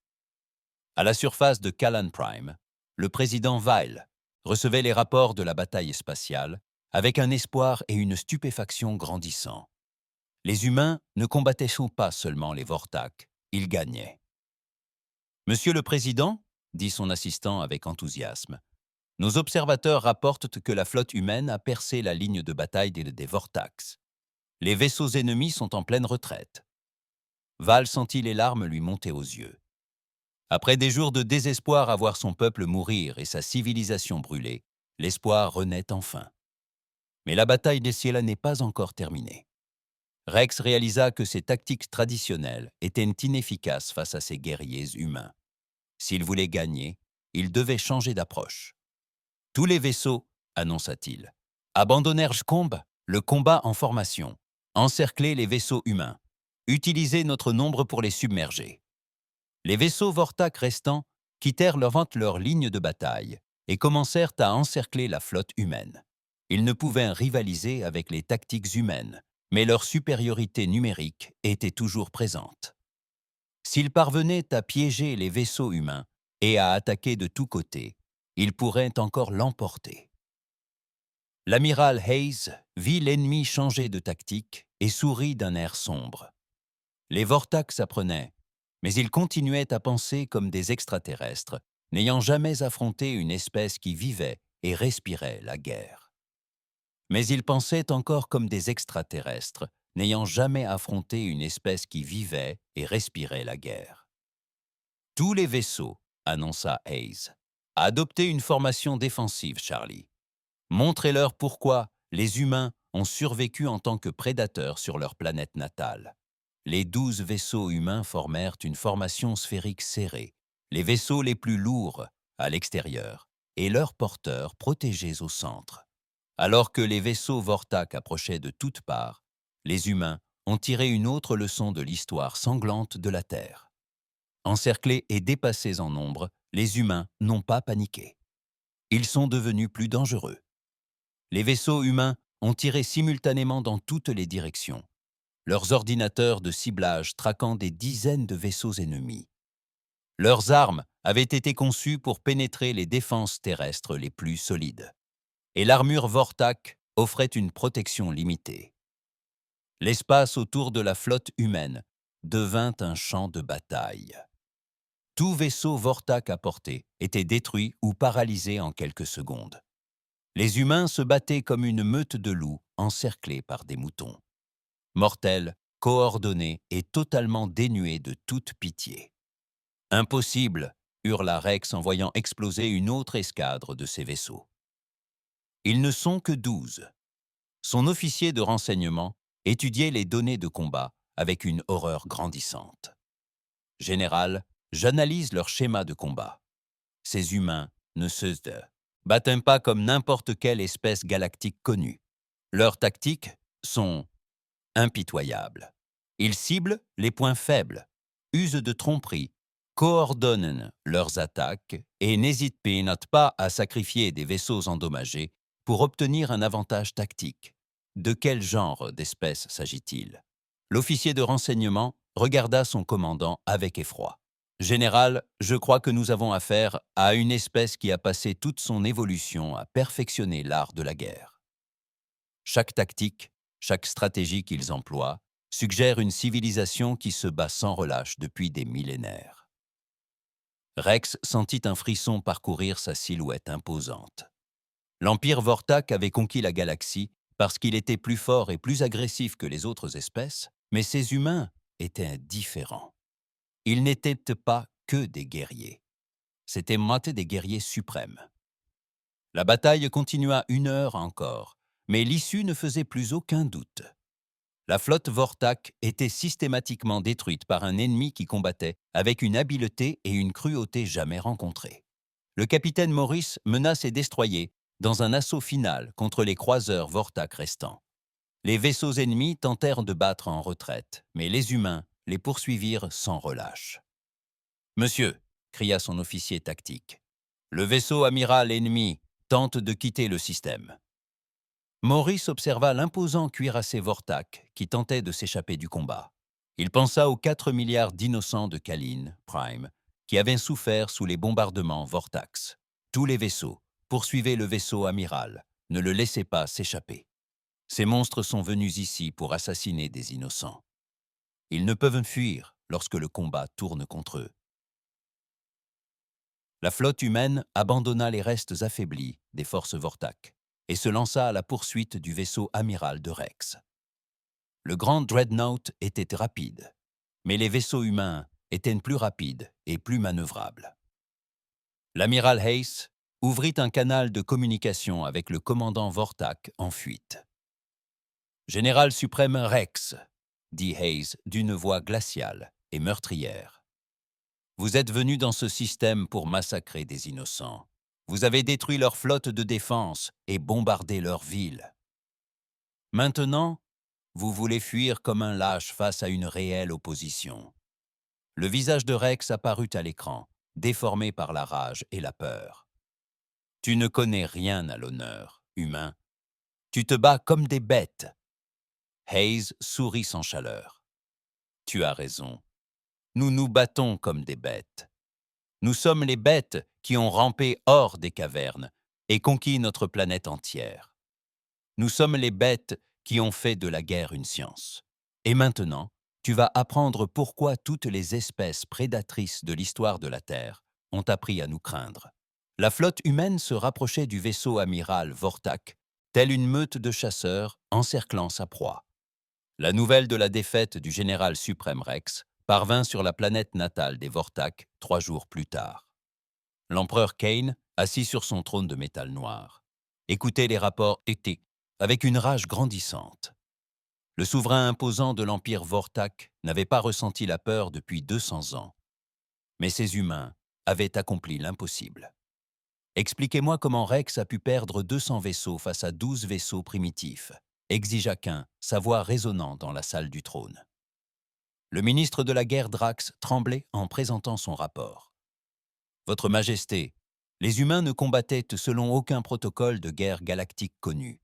À la surface de Callan Prime, le président Vile recevait les rapports de la bataille spatiale avec un espoir et une stupéfaction grandissants. Les humains ne combattaient pas seulement les Vortak, ils gagnaient. « Monsieur le Président, dit son assistant avec enthousiasme, nos observateurs rapportent que la flotte humaine a percé la ligne de bataille des Vortax. Les vaisseaux ennemis sont en pleine retraite. » Val sentit les larmes lui monter aux yeux. Après des jours de désespoir à voir son peuple mourir et sa civilisation brûler, l'espoir renaît enfin. Mais la bataille des Ciela n'est pas encore terminée. Rex réalisa que ses tactiques traditionnelles étaient inefficaces face à ces guerriers humains. S'il voulait gagner, il devait changer d'approche. « Tous les vaisseaux, annonça-t-il, abandonnèrent le combat en formation, encercler les vaisseaux humains, utiliser notre nombre pour les submerger. » Les vaisseaux Vortak restants quittèrent leur ligne de bataille et commencèrent à encercler la flotte humaine. Ils ne pouvaient rivaliser avec les tactiques humaines, mais leur supériorité numérique était toujours présente. S'ils parvenaient à piéger les vaisseaux humains et à attaquer de tous côtés, ils pourraient encore l'emporter. L'amiral Hayes vit l'ennemi changer de tactique et sourit d'un air sombre. Les Vortak s'apprenaient, mais ils continuaient à penser comme des extraterrestres, n'ayant jamais affronté une espèce qui vivait et respirait la guerre. Mais ils pensaient encore comme des extraterrestres, n'ayant jamais affronté une espèce qui vivait et respirait la guerre. « Tous les vaisseaux, annonça Hayes, adoptez une formation défensive, Charlie. Montrez-leur pourquoi les humains ont survécu en tant que prédateurs sur leur planète natale. » Les 12 vaisseaux humains formèrent une formation sphérique serrée, les vaisseaux les plus lourds à l'extérieur et leurs porteurs protégés au centre. Alors que les vaisseaux Vortak approchaient de toutes parts, les humains ont tiré une autre leçon de l'histoire sanglante de la Terre. Encerclés et dépassés en nombre, les humains n'ont pas paniqué. Ils sont devenus plus dangereux. Les vaisseaux humains ont tiré simultanément dans toutes les directions, leurs ordinateurs de ciblage traquant des dizaines de vaisseaux ennemis. Leurs armes avaient été conçues pour pénétrer les défenses terrestres les plus solides. Et l'armure Vortak offrait une protection limitée. L'espace autour de la flotte humaine devint un champ de bataille. Tout vaisseau Vortak à portée était détruit ou paralysé en quelques secondes. Les humains se battaient comme une meute de loups encerclés par des moutons. Mortels, coordonnés et totalement dénués de toute pitié. « Impossible !» hurla Rex en voyant exploser une autre escadre de ses vaisseaux. Ils ne sont que 12. Son officier de renseignement étudiait les données de combat avec une horreur grandissante. « Général, j'analyse leur schéma de combat. Ces humains ne se battent pas comme n'importe quelle espèce galactique connue. Leurs tactiques sont impitoyables. Ils ciblent les points faibles, usent de tromperie, coordonnent leurs attaques et n'hésitent pas à sacrifier des vaisseaux endommagés pour obtenir un avantage tactique. De quel genre d'espèce s'agit-il? » L'officier de renseignement regarda son commandant avec effroi. « Général, je crois que nous avons affaire à une espèce qui a passé toute son évolution à perfectionner l'art de la guerre. Chaque tactique, chaque stratégie qu'ils emploient, suggère une civilisation qui se bat sans relâche depuis des millénaires. » Rex sentit un frisson parcourir sa silhouette imposante. L'Empire Vortak avait conquis la galaxie parce qu'il était plus fort et plus agressif que les autres espèces, mais ces humains étaient différents. Ils n'étaient pas que des guerriers. C'étaient des guerriers suprêmes. La bataille continua 1 heure encore, mais l'issue ne faisait plus aucun doute. La flotte Vortak était systématiquement détruite par un ennemi qui combattait avec une habileté et une cruauté jamais rencontrées. Le capitaine Morris mena ses destroyers dans un assaut final contre les croiseurs Vortak restants. Les vaisseaux ennemis tentèrent de battre en retraite, mais les humains les poursuivirent sans relâche. « Monsieur !» cria son officier tactique. « Le vaisseau amiral ennemi tente de quitter le système. » Maurice observa l'imposant cuirassé Vortak qui tentait de s'échapper du combat. Il pensa aux 4 milliards d'innocents de Kalin, Prime, qui avaient souffert sous les bombardements Vortax. Tous les vaisseaux poursuivaient le vaisseau amiral, ne le laissez pas s'échapper. Ces monstres sont venus ici pour assassiner des innocents. Ils ne peuvent fuir lorsque le combat tourne contre eux. La flotte humaine abandonna les restes affaiblis des forces Vortak et se lança à la poursuite du vaisseau amiral de Rex. Le grand Dreadnought était rapide, mais les vaisseaux humains étaient plus rapides et plus manœuvrables. L'amiral Hayes ouvrit un canal de communication avec le commandant Vortak en fuite. « Général suprême Rex », dit Hayes d'une voix glaciale et meurtrière. « Vous êtes venu dans ce système pour massacrer des innocents. Vous avez détruit leur flotte de défense et bombardé leur ville. Maintenant, vous voulez fuir comme un lâche face à une réelle opposition. » Le visage de Rex apparut à l'écran, déformé par la rage et la peur. « Tu ne connais rien à l'honneur, humain. Tu te bats comme des bêtes. » Hayes sourit sans chaleur. « Tu as raison. Nous nous battons comme des bêtes. Nous sommes les bêtes qui ont rampé hors des cavernes et conquis notre planète entière. Nous sommes les bêtes qui ont fait de la guerre une science. Et maintenant, tu vas apprendre pourquoi toutes les espèces prédatrices de l'histoire de la Terre ont appris à nous craindre. » La flotte humaine se rapprochait du vaisseau amiral Vortak, telle une meute de chasseurs encerclant sa proie. La nouvelle de la défaite du général suprême Rex parvint sur la planète natale des Vortak 3 jours plus tard. L'empereur Kane, assis sur son trône de métal noir, écoutait les rapports été avec une rage grandissante. Le souverain imposant de l'empire Vortak n'avait pas ressenti la peur depuis 200 ans. Mais ces humains avaient accompli l'impossible. Expliquez-moi comment Rex a pu perdre 200 vaisseaux face à 12 vaisseaux primitifs, exigea Kain, sa voix résonnant dans la salle du trône. Le ministre de la guerre Drax tremblait en présentant son rapport. « Votre Majesté, les humains ne combattaient selon aucun protocole de guerre galactique connu.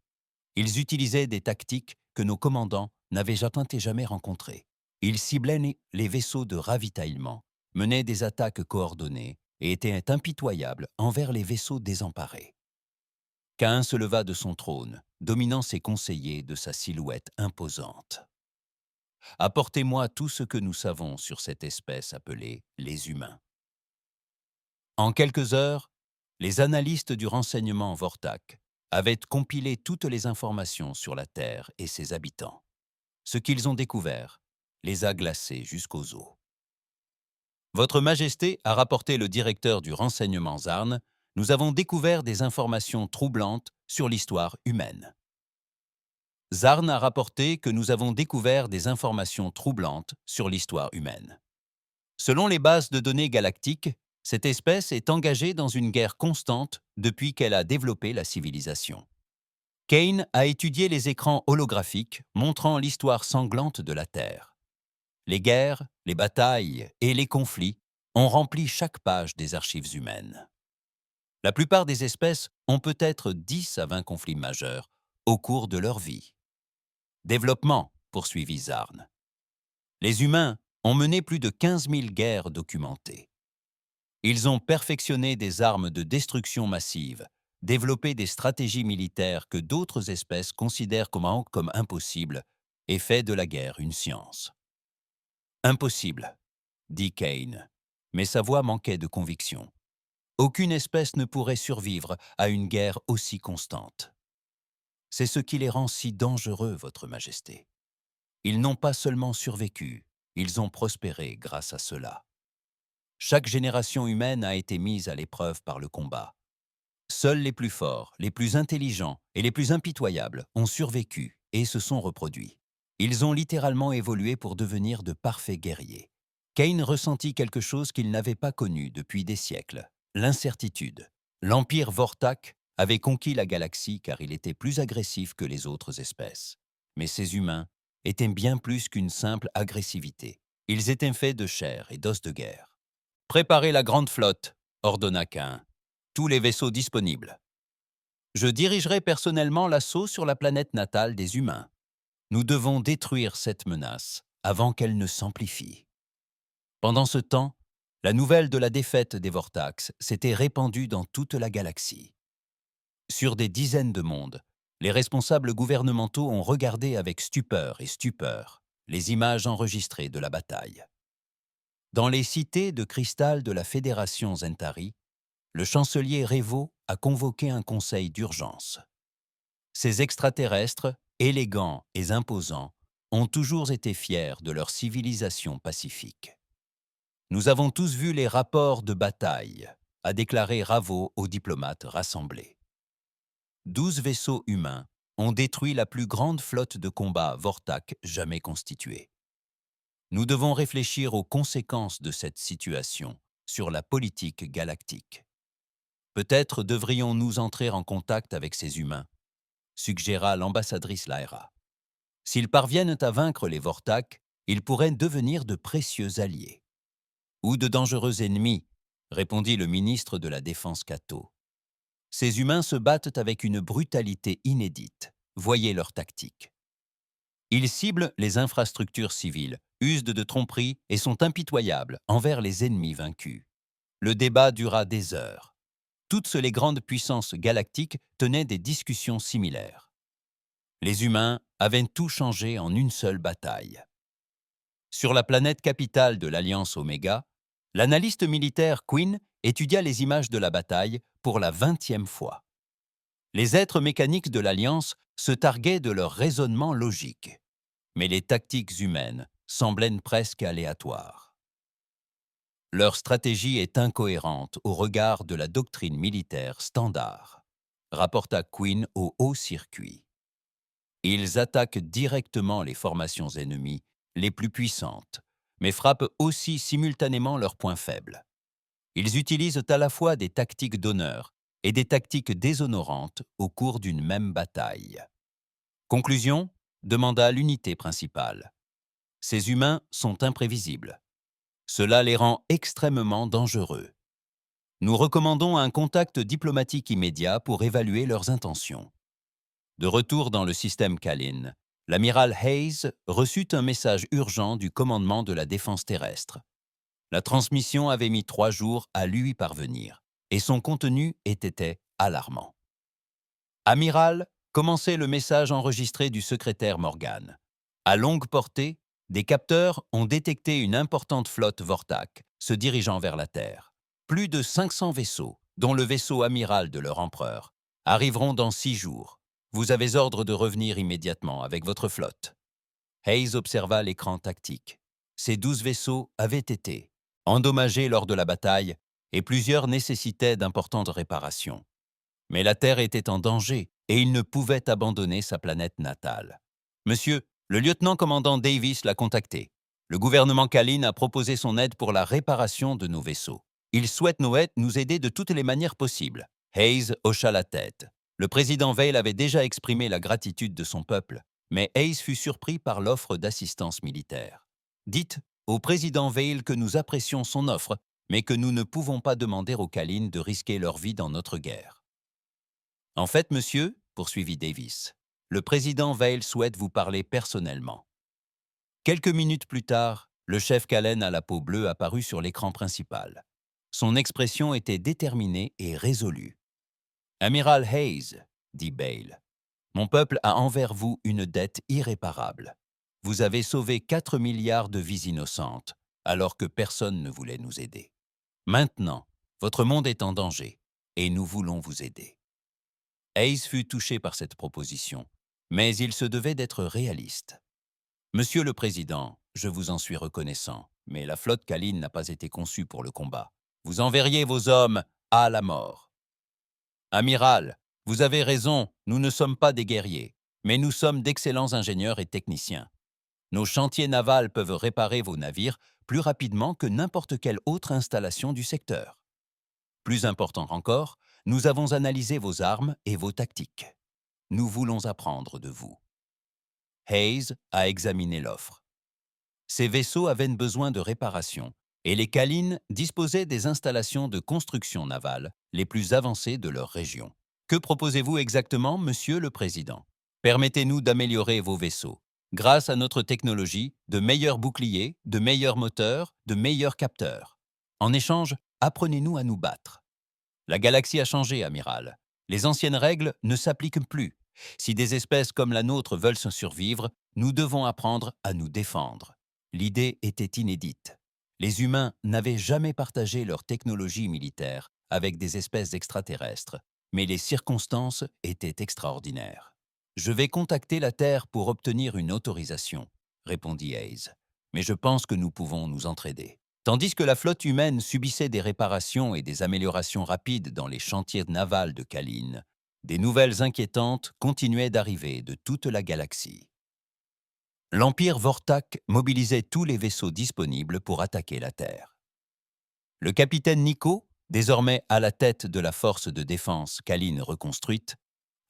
Ils utilisaient des tactiques que nos commandants n'avaient jamais rencontrées. Ils ciblaient les vaisseaux de ravitaillement, menaient des attaques coordonnées et étaient impitoyables envers les vaisseaux désemparés. » Kain se leva de son trône, dominant ses conseillers de sa silhouette imposante. « Apportez-moi tout ce que nous savons sur cette espèce appelée les humains. » En quelques heures, les analystes du renseignement Vortak avaient compilé toutes les informations sur la Terre et ses habitants. Ce qu'ils ont découvert les a glacés jusqu'aux os. « Votre Majesté, a rapporté le directeur du renseignement Zarn, nous avons découvert des informations troublantes sur l'histoire humaine. » Zarn a rapporté que nous avons découvert des informations troublantes sur l'histoire humaine. Selon les bases de données galactiques, cette espèce est engagée dans une guerre constante depuis qu'elle a développé la civilisation. Kain a étudié les écrans holographiques montrant l'histoire sanglante de la Terre. Les guerres, les batailles et les conflits ont rempli chaque page des archives humaines. La plupart des espèces ont peut-être 10 à 20 conflits majeurs au cours de leur vie. Développement, poursuivit Zarn. Les humains ont mené plus de 15 000 guerres documentées. Ils ont perfectionné des armes de destruction massive, développé des stratégies militaires que d'autres espèces considèrent comme impossibles et fait de la guerre une science. Impossible, dit Kain, mais sa voix manquait de conviction. Aucune espèce ne pourrait survivre à une guerre aussi constante. C'est ce qui les rend si dangereux, Votre Majesté. Ils n'ont pas seulement survécu, ils ont prospéré grâce à cela. Chaque génération humaine a été mise à l'épreuve par le combat. Seuls les plus forts, les plus intelligents et les plus impitoyables ont survécu et se sont reproduits. Ils ont littéralement évolué pour devenir de parfaits guerriers. Kain ressentit quelque chose qu'il n'avait pas connu depuis des siècles, l'incertitude. L'Empire Vortak avait conquis la galaxie car il était plus agressif que les autres espèces. Mais ces humains étaient bien plus qu'une simple agressivité. Ils étaient faits de chair et d'os de guerre. Préparez la grande flotte, ordonna Cain. Tous les vaisseaux disponibles. Je dirigerai personnellement l'assaut sur la planète natale des humains. Nous devons détruire cette menace avant qu'elle ne s'amplifie. Pendant ce temps, la nouvelle de la défaite des Vortax s'était répandue dans toute la galaxie. Sur des dizaines de mondes, les responsables gouvernementaux ont regardé avec stupeur les images enregistrées de la bataille. Dans les cités de cristal de la Fédération Zentari, le chancelier Revo a convoqué un conseil d'urgence. Ces extraterrestres, élégants et imposants, ont toujours été fiers de leur civilisation pacifique. Nous avons tous vu les rapports de bataille, a déclaré Ravo aux diplomates rassemblés. 12 vaisseaux humains ont détruit la plus grande flotte de combat Vortak jamais constituée. Nous devons réfléchir aux conséquences de cette situation sur la politique galactique. Peut-être devrions-nous entrer en contact avec ces humains, suggéra l'ambassadrice Lyra. S'ils parviennent à vaincre les Vortak, ils pourraient devenir de précieux alliés. Ou de dangereux ennemis, répondit le ministre de la Défense Cato. Ces humains se battent avec une brutalité inédite. Voyez leur tactique. Ils ciblent les infrastructures civiles, usent de tromperies et sont impitoyables envers les ennemis vaincus. Le débat dura des heures. Toutes les grandes puissances galactiques tenaient des discussions similaires. Les humains avaient tout changé en une seule bataille. Sur la planète capitale de l'Alliance Oméga, l'analyste militaire Quinn étudia les images de la bataille pour la 20e fois. Les êtres mécaniques de l'Alliance se targuaient de leur raisonnement logique, mais les tactiques humaines semblaient presque aléatoires. Leur stratégie est incohérente au regard de la doctrine militaire standard, rapporta Quinn au haut circuit. Ils attaquent directement les formations ennemies les plus puissantes, mais frappent aussi simultanément leurs points faibles. Ils utilisent à la fois des tactiques d'honneur et des tactiques déshonorantes au cours d'une même bataille. Conclusion, demanda l'unité principale. Ces humains sont imprévisibles. Cela les rend extrêmement dangereux. Nous recommandons un contact diplomatique immédiat pour évaluer leurs intentions. De retour dans le système Kalin, l'amiral Hayes reçut un message urgent du commandement de la défense terrestre. La transmission avait mis 3 jours à lui parvenir, et son contenu était alarmant. Amiral, commençait le message enregistré du secrétaire Morgan. À longue portée, des capteurs ont détecté une importante flotte Vortak se dirigeant vers la Terre. Plus de 500 vaisseaux, dont le vaisseau amiral de leur empereur, arriveront dans 6 jours. Vous avez ordre de revenir immédiatement avec votre flotte. Hayes observa l'écran tactique. Ces 12 vaisseaux avaient été endommagés lors de la bataille et plusieurs nécessitaient d'importantes réparations. Mais la Terre était en danger et il ne pouvait abandonner sa planète natale. Monsieur, le lieutenant-commandant Davis l'a contacté. Le gouvernement Kalin a proposé son aide pour la réparation de nos vaisseaux. Il souhaite nous aider de toutes les manières possibles. Hayes hocha la tête. Le président Vale avait déjà exprimé la gratitude de son peuple, mais Hayes fut surpris par l'offre d'assistance militaire. Dites au président Vale que nous apprécions son offre, mais que nous ne pouvons pas demander aux Kalin de risquer leur vie dans notre guerre. En fait, monsieur, poursuivit Davis, le président Vale souhaite vous parler personnellement. Quelques minutes plus tard, le chef Kalin à la peau bleue apparut sur l'écran principal. Son expression était déterminée et résolue. Amiral Hayes, dit Bale, mon peuple a envers vous une dette irréparable. Vous avez sauvé 4 milliards de vies innocentes, alors que personne ne voulait nous aider. Maintenant, votre monde est en danger, et nous voulons vous aider. Hayes fut touché par cette proposition, mais il se devait d'être réaliste. Monsieur le Président, je vous en suis reconnaissant, mais la flotte Kalin n'a pas été conçue pour le combat. Vous enverriez vos hommes à la mort. Amiral, vous avez raison, nous ne sommes pas des guerriers, mais nous sommes d'excellents ingénieurs et techniciens. Nos chantiers navals peuvent réparer vos navires plus rapidement que n'importe quelle autre installation du secteur. Plus important encore, nous avons analysé vos armes et vos tactiques. Nous voulons apprendre de vous. Hayes a examiné l'offre. Ces vaisseaux avaient besoin de réparation, et les Kalines disposaient des installations de construction navale les plus avancées de leur région. Que proposez-vous exactement, Monsieur le Président? Permettez-nous d'améliorer vos vaisseaux. Grâce à notre technologie, de meilleurs boucliers, de meilleurs moteurs, de meilleurs capteurs. En échange, apprenez-nous à nous battre. La galaxie a changé, amiral. Les anciennes règles ne s'appliquent plus. Si des espèces comme la nôtre veulent se survivre, nous devons apprendre à nous défendre. L'idée était inédite. Les humains n'avaient jamais partagé leur technologie militaire avec des espèces extraterrestres, mais les circonstances étaient extraordinaires. Je vais contacter la Terre pour obtenir une autorisation, répondit Hayes. Mais je pense que nous pouvons nous entraider. Tandis que la flotte humaine subissait des réparations et des améliorations rapides dans les chantiers navals de Kalin, des nouvelles inquiétantes continuaient d'arriver de toute la galaxie. L'Empire Vortak mobilisait tous les vaisseaux disponibles pour attaquer la Terre. Le capitaine Nico, désormais à la tête de la force de défense Kalin reconstruite,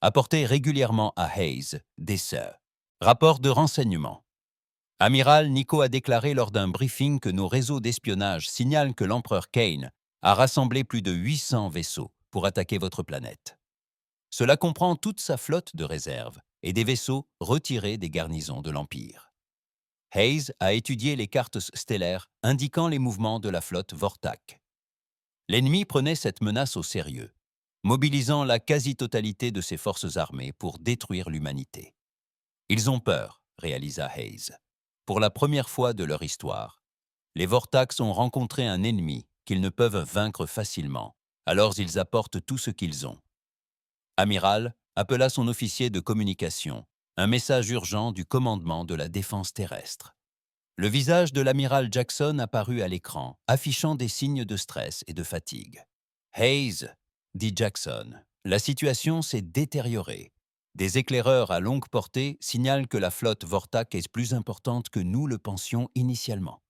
apportait régulièrement à Hayes des rapports de renseignement. Amiral, Nico a déclaré lors d'un briefing que nos réseaux d'espionnage signalent que l'empereur Kane a rassemblé plus de 800 vaisseaux pour attaquer votre planète. Cela comprend toute sa flotte de réserve et des vaisseaux retirés des garnisons de l'Empire. Hayes a étudié les cartes stellaires indiquant les mouvements de la flotte Vortak. L'ennemi prenait cette menace au sérieux, mobilisant la quasi-totalité de ses forces armées pour détruire l'humanité. Ils ont peur, réalisa Hayes. Pour la première fois de leur histoire, les Vortax ont rencontré un ennemi qu'ils ne peuvent vaincre facilement, alors ils apportent tout ce qu'ils ont. Amiral appela son officier de communication, un message urgent du commandement de la défense terrestre. Le visage de l'amiral Jackson apparut à l'écran, affichant des signes de stress et de fatigue. « Hayes, dit Jackson, la situation s'est détériorée. Des éclaireurs à longue portée signalent que la flotte Vortak est plus importante que nous le pensions initialement.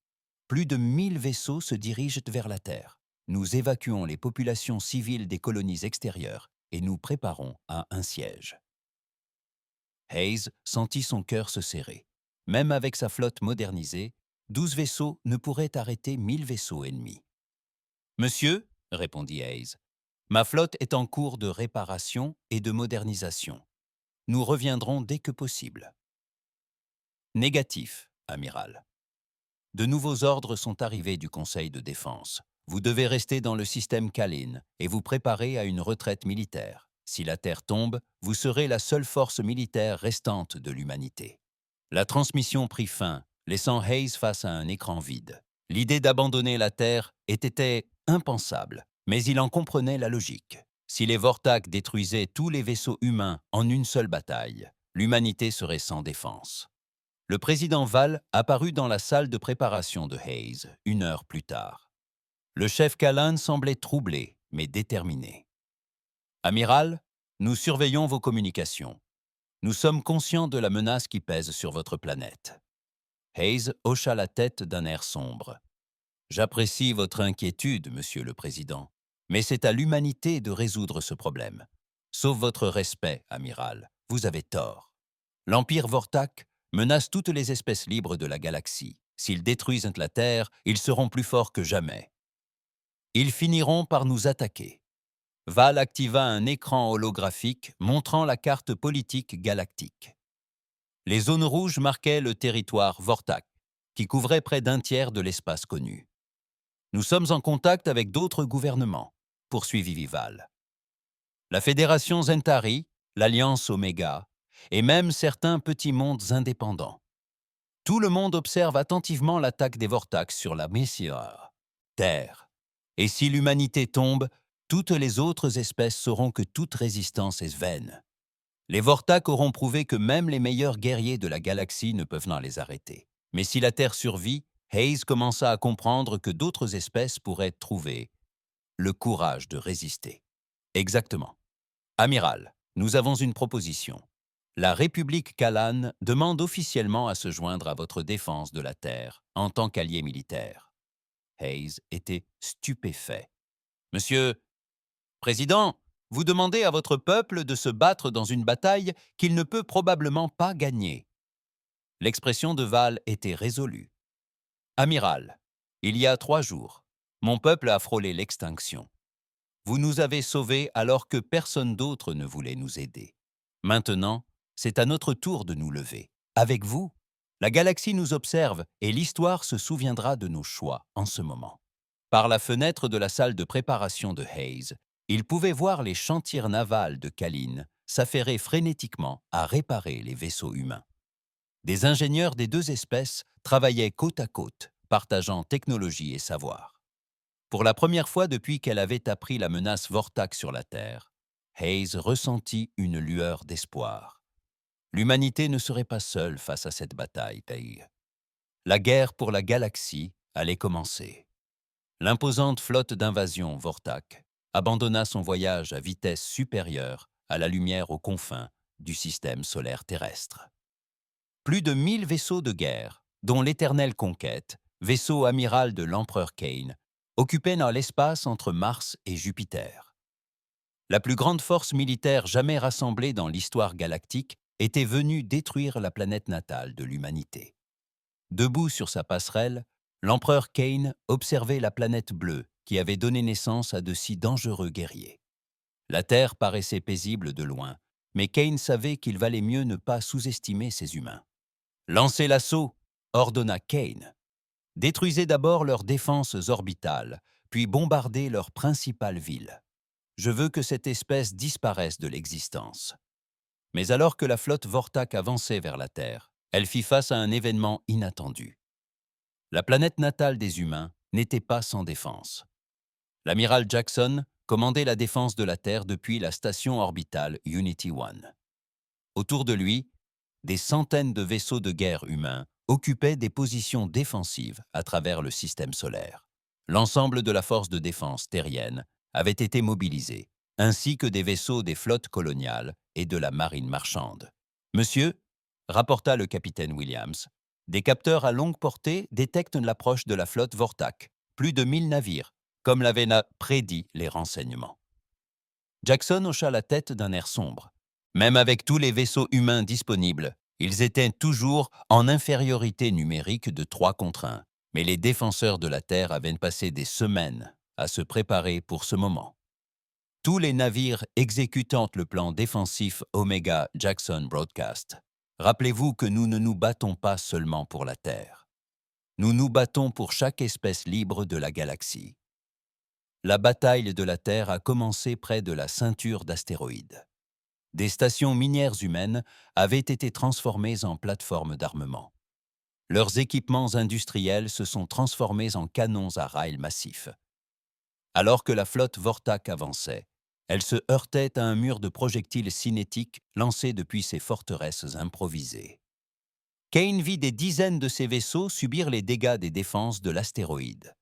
Plus de 1000 vaisseaux se dirigent vers la Terre. Nous évacuons les populations civiles des colonies extérieures et nous préparons à un siège. » Hayes sentit son cœur se serrer. Même avec sa flotte modernisée, 12 vaisseaux ne pourraient arrêter 1000 vaisseaux ennemis. « Monsieur, répondit Hayes, ma flotte est en cours de réparation et de modernisation. Nous reviendrons dès que possible. » Négatif, amiral. De nouveaux ordres sont arrivés du Conseil de défense. Vous devez rester dans le système Kalin et vous préparer à une retraite militaire. Si la Terre tombe, vous serez la seule force militaire restante de l'humanité. La transmission prit fin, laissant Hayes face à un écran vide. L'idée d'abandonner la Terre était impensable, mais il en comprenait la logique. Si les Vortak détruisaient tous les vaisseaux humains en une seule bataille, l'humanité serait sans défense. Le président Val apparut dans la salle de préparation de Hayes, 1 heure plus tard. Le chef Kalin semblait troublé, mais déterminé. « Amiral, nous surveillons vos communications. Nous sommes conscients de la menace qui pèse sur votre planète. » Hayes hocha la tête d'un air sombre. « J'apprécie votre inquiétude, Monsieur le Président, mais c'est à l'humanité de résoudre ce problème. Sauf votre respect, amiral, vous avez tort. L'Empire Vortak menace toutes les espèces libres de la galaxie. S'ils détruisent la Terre, ils seront plus forts que jamais. Ils finiront par nous attaquer. » Val activa un écran holographique montrant la carte politique galactique. Les zones rouges marquaient le territoire Vortak, qui couvrait près d'un tiers de l'espace connu. « Nous sommes en contact avec d'autres gouvernements, » poursuivit Val. La Fédération Zentari, l'Alliance Oméga, et même certains petits mondes indépendants. Tout le monde observe attentivement l'attaque des Vortax sur la Messiah, Terre. Et si l'humanité tombe, toutes les autres espèces sauront que toute résistance est vaine. Les Vortak auront prouvé que même les meilleurs guerriers de la galaxie ne peuvent pas les arrêter. Mais si la Terre survit, Hayes commença à comprendre que d'autres espèces pourraient trouver le courage de résister. Exactement. Amiral, nous avons une proposition. La République Kalan demande officiellement à se joindre à votre défense de la Terre en tant qu'allié militaire. Hayes était stupéfait. « Monsieur Président, vous demandez à votre peuple de se battre dans une bataille qu'il ne peut probablement pas gagner. L'expression de Val était résolue. « Amiral, il y a 3 jours, mon peuple a frôlé l'extinction. Vous nous avez sauvés alors que personne d'autre ne voulait nous aider. Maintenant, c'est à notre tour de nous lever. Avec vous, la galaxie nous observe et l'histoire se souviendra de nos choix en ce moment. » Par la fenêtre de la salle de préparation de Hayes, il pouvait voir les chantiers navals de Kalin s'affairer frénétiquement à réparer les vaisseaux humains. Des ingénieurs des deux espèces travaillaient côte à côte, partageant technologie et savoir. Pour la première fois depuis qu'elle avait appris la menace Vortak sur la Terre, Hayes ressentit une lueur d'espoir. L'humanité ne serait pas seule face à cette bataille. La guerre pour la galaxie allait commencer. L'imposante flotte d'invasion Vortak abandonna son voyage à vitesse supérieure à la lumière aux confins du système solaire terrestre. Plus de 1000 vaisseaux de guerre, dont l'Éternelle Conquête, vaisseau amiral de l'empereur Kane, occupaient dans l'espace entre Mars et Jupiter. La plus grande force militaire jamais rassemblée dans l'histoire galactique était venue détruire la planète natale de l'humanité. Debout sur sa passerelle, l'empereur Kane observait la planète bleue qui avait donné naissance à de si dangereux guerriers. La Terre paraissait paisible de loin, mais Kane savait qu'il valait mieux ne pas sous-estimer ces humains. « Lancez l'assaut !» ordonna Kane. « Détruisez d'abord leurs défenses orbitales, puis bombardez leur principale ville. Je veux que cette espèce disparaisse de l'existence. » Mais alors que la flotte Vortak avançait vers la Terre, elle fit face à un événement inattendu. La planète natale des humains n'était pas sans défense. L'amiral Jackson commandait la défense de la Terre depuis la station orbitale Unity One. Autour de lui, des centaines de vaisseaux de guerre humains occupaient des positions défensives à travers le système solaire. L'ensemble de la force de défense terrienne avait été mobilisé, ainsi que des vaisseaux des flottes coloniales et de la marine marchande. « Monsieur, » rapporta le capitaine Williams, « des capteurs à longue portée détectent l'approche de la flotte Vortak, plus de 1000 navires, comme l'avaient prédit les renseignements. » Jackson hocha la tête d'un air sombre. Même avec tous les vaisseaux humains disponibles, ils étaient toujours en infériorité numérique de 3 contre 1. Mais les défenseurs de la Terre avaient passé des semaines à se préparer pour ce moment. Tous les navires exécutant le plan défensif Omega Jackson Broadcast. Rappelez-vous que nous ne nous battons pas seulement pour la Terre. Nous nous battons pour chaque espèce libre de la galaxie. La bataille de la Terre a commencé près de la ceinture d'astéroïdes. Des stations minières humaines avaient été transformées en plateformes d'armement. Leurs équipements industriels se sont transformés en canons à rails massifs. Alors que la flotte Vortak avançait, elle se heurtait à un mur de projectiles cinétiques lancés depuis ses forteresses improvisées. Kane vit des dizaines de ces vaisseaux subir les dégâts des défenses de l'astéroïde.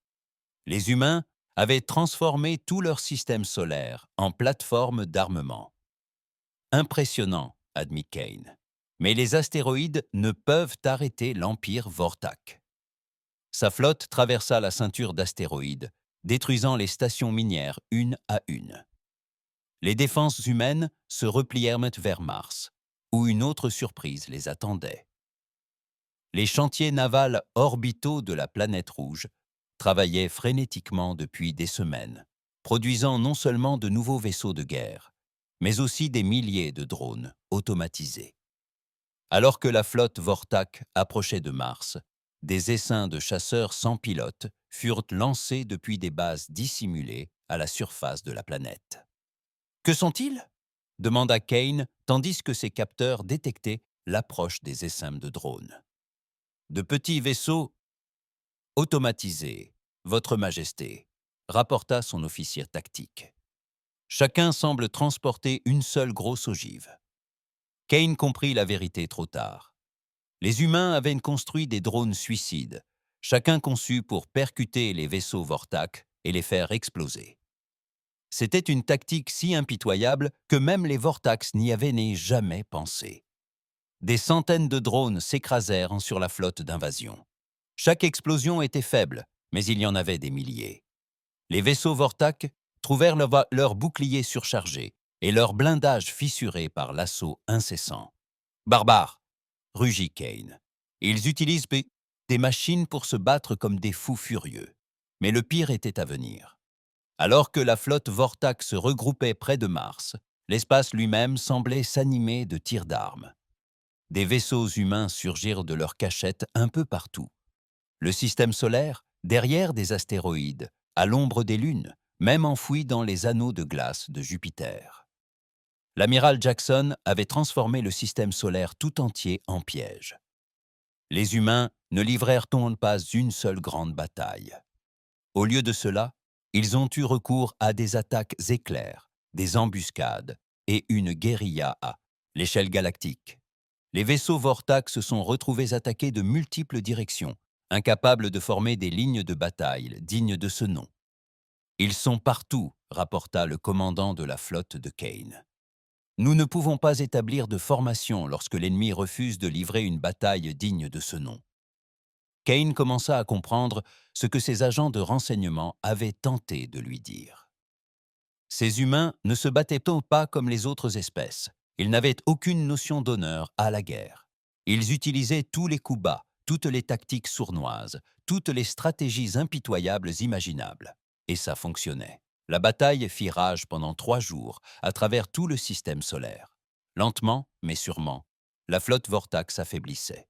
Les humains avaient transformé tout leur système solaire en plateforme d'armement. Impressionnant, admit Kane. Mais les astéroïdes ne peuvent arrêter l'Empire Vortak. Sa flotte traversa la ceinture d'astéroïdes, détruisant les stations minières une à une. Les défenses humaines se replièrent vers Mars, où une autre surprise les attendait. Les chantiers navals orbitaux de la planète rouge travaillaient frénétiquement depuis des semaines, produisant non seulement de nouveaux vaisseaux de guerre, mais aussi des milliers de drones automatisés. Alors que la flotte Vortak approchait de Mars, des essaims de chasseurs sans pilote furent lancés depuis des bases dissimulées à la surface de la planète. « Que sont-ils » demanda Kane, tandis que ses capteurs détectaient l'approche des essaims de drones. « De petits vaisseaux automatisés, Votre Majesté », rapporta son officier tactique. Chacun semble transporter une seule grosse ogive. Kane comprit la vérité trop tard. Les humains avaient construit des drones suicides, chacun conçu pour percuter les vaisseaux Vortak et les faire exploser. C'était une tactique si impitoyable que même les Vortaks n'y avaient jamais pensé. Des centaines de drones s'écrasèrent sur la flotte d'invasion. Chaque explosion était faible, mais il y en avait des milliers. Les vaisseaux Vortak trouvèrent leurs boucliers surchargés et leurs blindages fissurés par l'assaut incessant. « Barbare !» rugit Kane. Ils utilisent des machines pour se battre comme des fous furieux. Mais le pire était à venir. Alors que la flotte Vortak se regroupait près de Mars, l'espace lui-même semblait s'animer de tirs d'armes. Des vaisseaux humains surgirent de leurs cachettes un peu partout. Le système solaire, derrière des astéroïdes, à l'ombre des lunes, même enfouis dans les anneaux de glace de Jupiter. L'amiral Jackson avait transformé le système solaire tout entier en piège. Les humains ne livrèrent-on pas une seule grande bataille. Au lieu de cela, ils ont eu recours à des attaques éclairs, des embuscades et une guérilla à l'échelle galactique. Les vaisseaux Vortak se sont retrouvés attaqués de multiples directions, incapables de former des lignes de bataille dignes de ce nom. Ils sont partout, rapporta le commandant de la flotte de Kane. Nous ne pouvons pas établir de formation lorsque l'ennemi refuse de livrer une bataille digne de ce nom. Kane commença à comprendre ce que ses agents de renseignement avaient tenté de lui dire. Ces humains ne se battaient-ils pas comme les autres espèces. Ils n'avaient aucune notion d'honneur à la guerre. Ils utilisaient tous les coups bas, toutes les tactiques sournoises, toutes les stratégies impitoyables imaginables. Et ça fonctionnait. La bataille fit rage pendant 3 jours, à travers tout le système solaire. Lentement, mais sûrement, la flotte Vortak s'affaiblissait.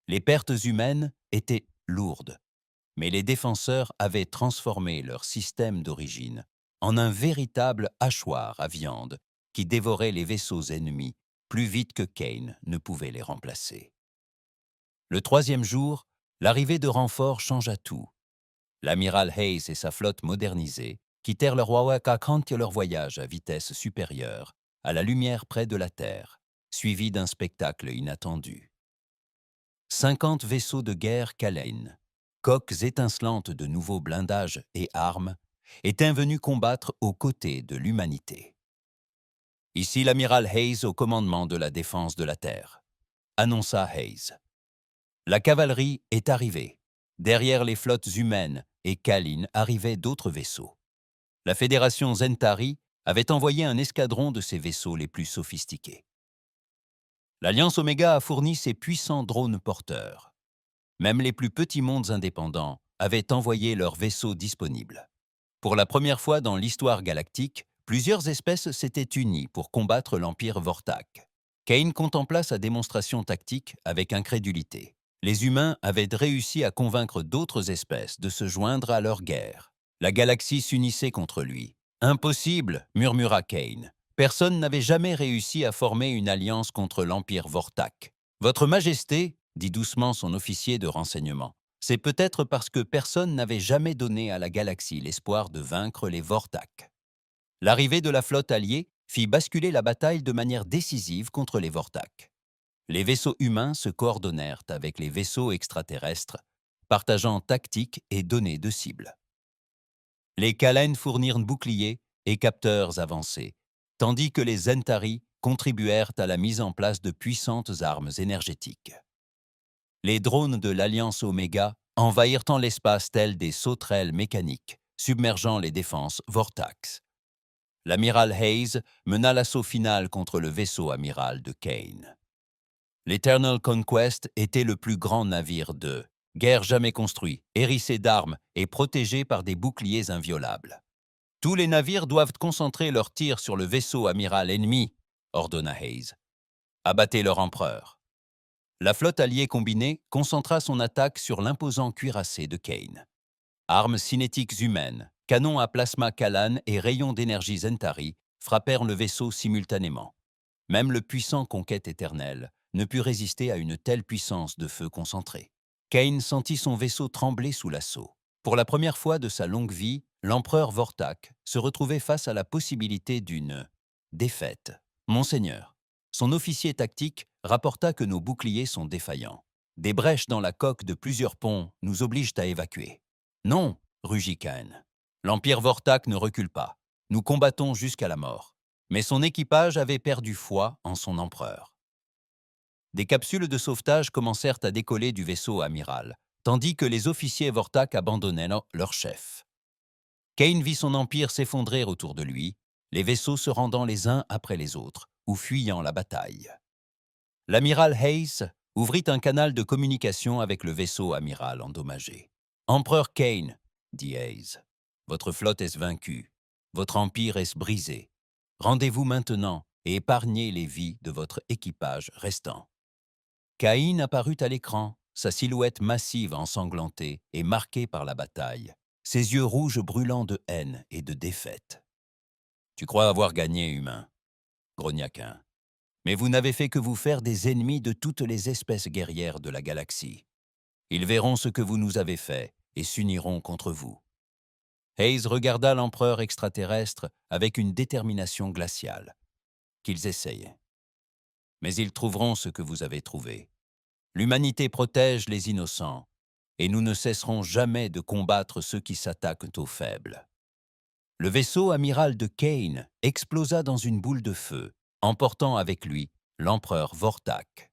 Les pertes humaines étaient lourdes, mais les défenseurs avaient transformé leur système d'origine en un véritable hachoir à viande qui dévorait les vaisseaux ennemis plus vite que Kane ne pouvait les remplacer. Le 3e jour, l'arrivée de renforts changea tout. L'amiral Hayes et sa flotte modernisée quittèrent leur Wawakakant leur voyage à vitesse supérieure, à la lumière près de la Terre, suivi d'un spectacle inattendu. 50 vaisseaux de guerre Kalain, coques étincelantes de nouveaux blindages et armes, étaient venus combattre aux côtés de l'humanité. Ici l'amiral Hayes au commandement de la défense de la Terre, annonça Hayes. La cavalerie est arrivée. Derrière les flottes humaines et Kalain arrivaient d'autres vaisseaux. La Fédération Zentari avait envoyé un escadron de ses vaisseaux les plus sophistiqués. L'Alliance Oméga a fourni ses puissants drones porteurs. Même les plus petits mondes indépendants avaient envoyé leurs vaisseaux disponibles. Pour la première fois dans l'histoire galactique, plusieurs espèces s'étaient unies pour combattre l'Empire Vortak. Kane contempla sa démonstration tactique avec incrédulité. Les humains avaient réussi à convaincre d'autres espèces de se joindre à leur guerre. La galaxie s'unissait contre lui. « Impossible !» murmura Kane. « Personne n'avait jamais réussi à former une alliance contre l'Empire Vortak. »« Votre Majesté, » dit doucement son officier de renseignement, « c'est peut-être parce que personne n'avait jamais donné à la galaxie l'espoir de vaincre les Vortak. » L'arrivée de la flotte alliée fit basculer la bataille de manière décisive contre les Vortak. Les vaisseaux humains se coordonnèrent avec les vaisseaux extraterrestres, partageant tactiques et données de cible. Les Kalain fournirent boucliers et capteurs avancés, tandis que les Zentari contribuèrent à la mise en place de puissantes armes énergétiques. Les drones de l'Alliance Oméga envahirent l'espace tels des sauterelles mécaniques, submergeant les défenses Vortax. L'amiral Hayes mena l'assaut final contre le vaisseau amiral de Kane. L'Eternal Conquest était le plus grand navire de guerre jamais construit, hérissé d'armes et protégé par des boucliers inviolables. « Tous les navires doivent concentrer leurs tirs sur le vaisseau amiral ennemi, » ordonna Hayes. « Abattez leur empereur. » La flotte alliée combinée concentra son attaque sur l'imposant cuirassé de Kane. Armes cinétiques humaines, canons à plasma Kalan et rayons d'énergie Zentari frappèrent le vaisseau simultanément. Même le puissant Conquête éternelle ne put résister à une telle puissance de feu concentré. Kane sentit son vaisseau trembler sous l'assaut. Pour la première fois de sa longue vie, l'empereur Vortak se retrouvait face à la possibilité d'une défaite. « Monseigneur, » son officier tactique rapporta que nos boucliers sont défaillants. Des brèches dans la coque de plusieurs ponts nous obligent à évacuer. « Non, » rugit Kane. « L'Empire Vortak ne recule pas. Nous combattons jusqu'à la mort. » Mais son équipage avait perdu foi en son empereur. Des capsules de sauvetage commencèrent à décoller du vaisseau amiral, tandis que les officiers Vortak abandonnaient leur chef. Kane vit son empire s'effondrer autour de lui, les vaisseaux se rendant les uns après les autres, ou fuyant la bataille. L'amiral Hayes ouvrit un canal de communication avec le vaisseau amiral endommagé. « Empereur Kane, dit Hayes, votre flotte est vaincue, votre empire est brisé. Rendez-vous maintenant et épargnez les vies de votre équipage restant. » Kane apparut à l'écran, sa silhouette massive ensanglantée et marquée par la bataille, ses yeux rouges brûlants de haine et de défaite. « Tu crois avoir gagné, humain ?» grogna Kane. « Mais vous n'avez fait que vous faire des ennemis de toutes les espèces guerrières de la galaxie. Ils verront ce que vous nous avez fait et s'uniront contre vous. » Hayes regarda l'empereur extraterrestre avec une détermination glaciale. « Qu'ils essayent. Mais ils trouveront ce que vous avez trouvé. L'humanité protège les innocents, et nous ne cesserons jamais de combattre ceux qui s'attaquent aux faibles. » Le vaisseau amiral de Kane explosa dans une boule de feu, emportant avec lui l'empereur Vortak.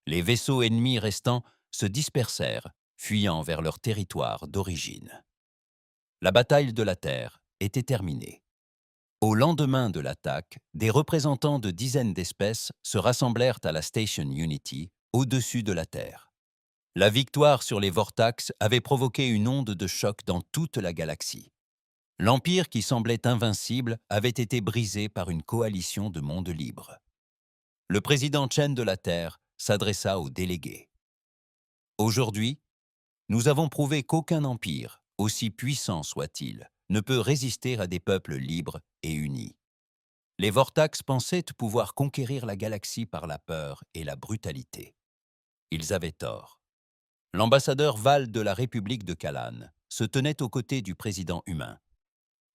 Les vaisseaux ennemis restants se dispersèrent, fuyant vers leur territoire d'origine. La bataille de la Terre était terminée. Au lendemain de l'attaque, des représentants de dizaines d'espèces se rassemblèrent à la Station Unity, au-dessus de la Terre. La victoire sur les Vortax avait provoqué une onde de choc dans toute la galaxie. L'Empire qui semblait invincible avait été brisé par une coalition de mondes libres. Le président Chen de la Terre s'adressa aux délégués. « Aujourd'hui, nous avons prouvé qu'aucun empire, aussi puissant soit-il, ne peut résister à des peuples libres et unis. Les Vortax pensaient pouvoir conquérir la galaxie par la peur et la brutalité. Ils avaient tort. L'ambassadeur Val de la République de Kalan se tenait aux côtés du président humain.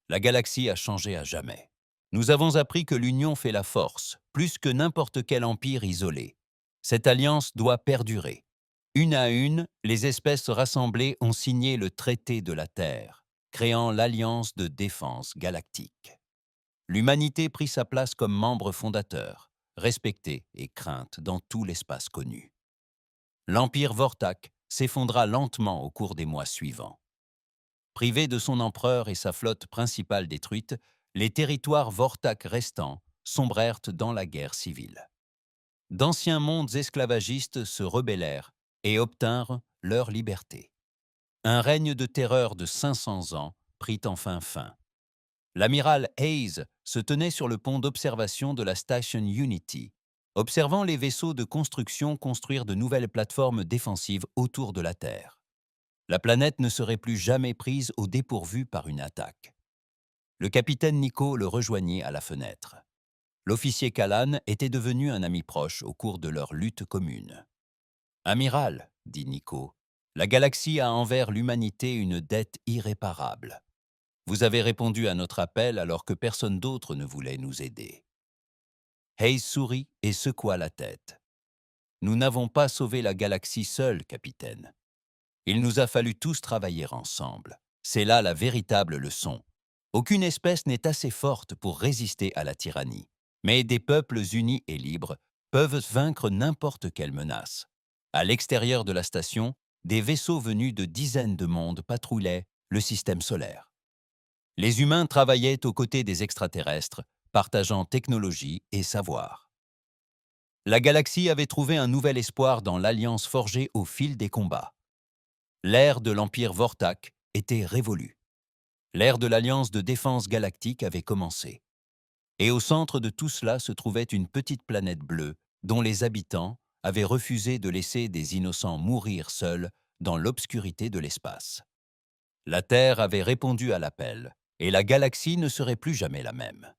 La galaxie a changé à jamais. Nous avons appris que l'union fait la force, plus que n'importe quel empire isolé. Cette alliance doit perdurer. Une à une, les espèces rassemblées ont signé le traité de la Terre, créant l'Alliance de défense galactique. L'humanité prit sa place comme membre fondateur, respectée et crainte dans tout l'espace connu. L'Empire Vortak s'effondra lentement au cours des mois suivants. Privé de son empereur et sa flotte principale détruite, les territoires Vortak restants sombrèrent dans la guerre civile. D'anciens mondes esclavagistes se rebellèrent et obtinrent leur liberté. Un règne de terreur de 500 ans prit enfin fin. L'amiral Hayes se tenait sur le pont d'observation de la Station Unity, observant les vaisseaux de construction construire de nouvelles plateformes défensives autour de la Terre. La planète ne serait plus jamais prise au dépourvu par une attaque. Le capitaine Nico le rejoignit à la fenêtre. L'officier Kalan était devenu un ami proche au cours de leur lutte commune. « Amiral, dit Nico, la galaxie a envers l'humanité une dette irréparable. Vous avez répondu à notre appel alors que personne d'autre ne voulait nous aider. » Hayes sourit et secoua la tête. « Nous n'avons pas sauvé la galaxie seuls, capitaine. Il nous a fallu tous travailler ensemble. C'est là la véritable leçon. Aucune espèce n'est assez forte pour résister à la tyrannie, mais des peuples unis et libres peuvent vaincre n'importe quelle menace. » À l'extérieur de la station, des vaisseaux venus de dizaines de mondes patrouillaient le système solaire. Les humains travaillaient aux côtés des extraterrestres, partageant technologie et savoir. La galaxie avait trouvé un nouvel espoir dans l'alliance forgée au fil des combats. L'ère de l'Empire Vortak était révolue. L'ère de l'Alliance de défense galactique avait commencé. Et au centre de tout cela se trouvait une petite planète bleue dont les habitants avaient refusé de laisser des innocents mourir seuls dans l'obscurité de l'espace. La Terre avait répondu à l'appel, et la galaxie ne serait plus jamais la même.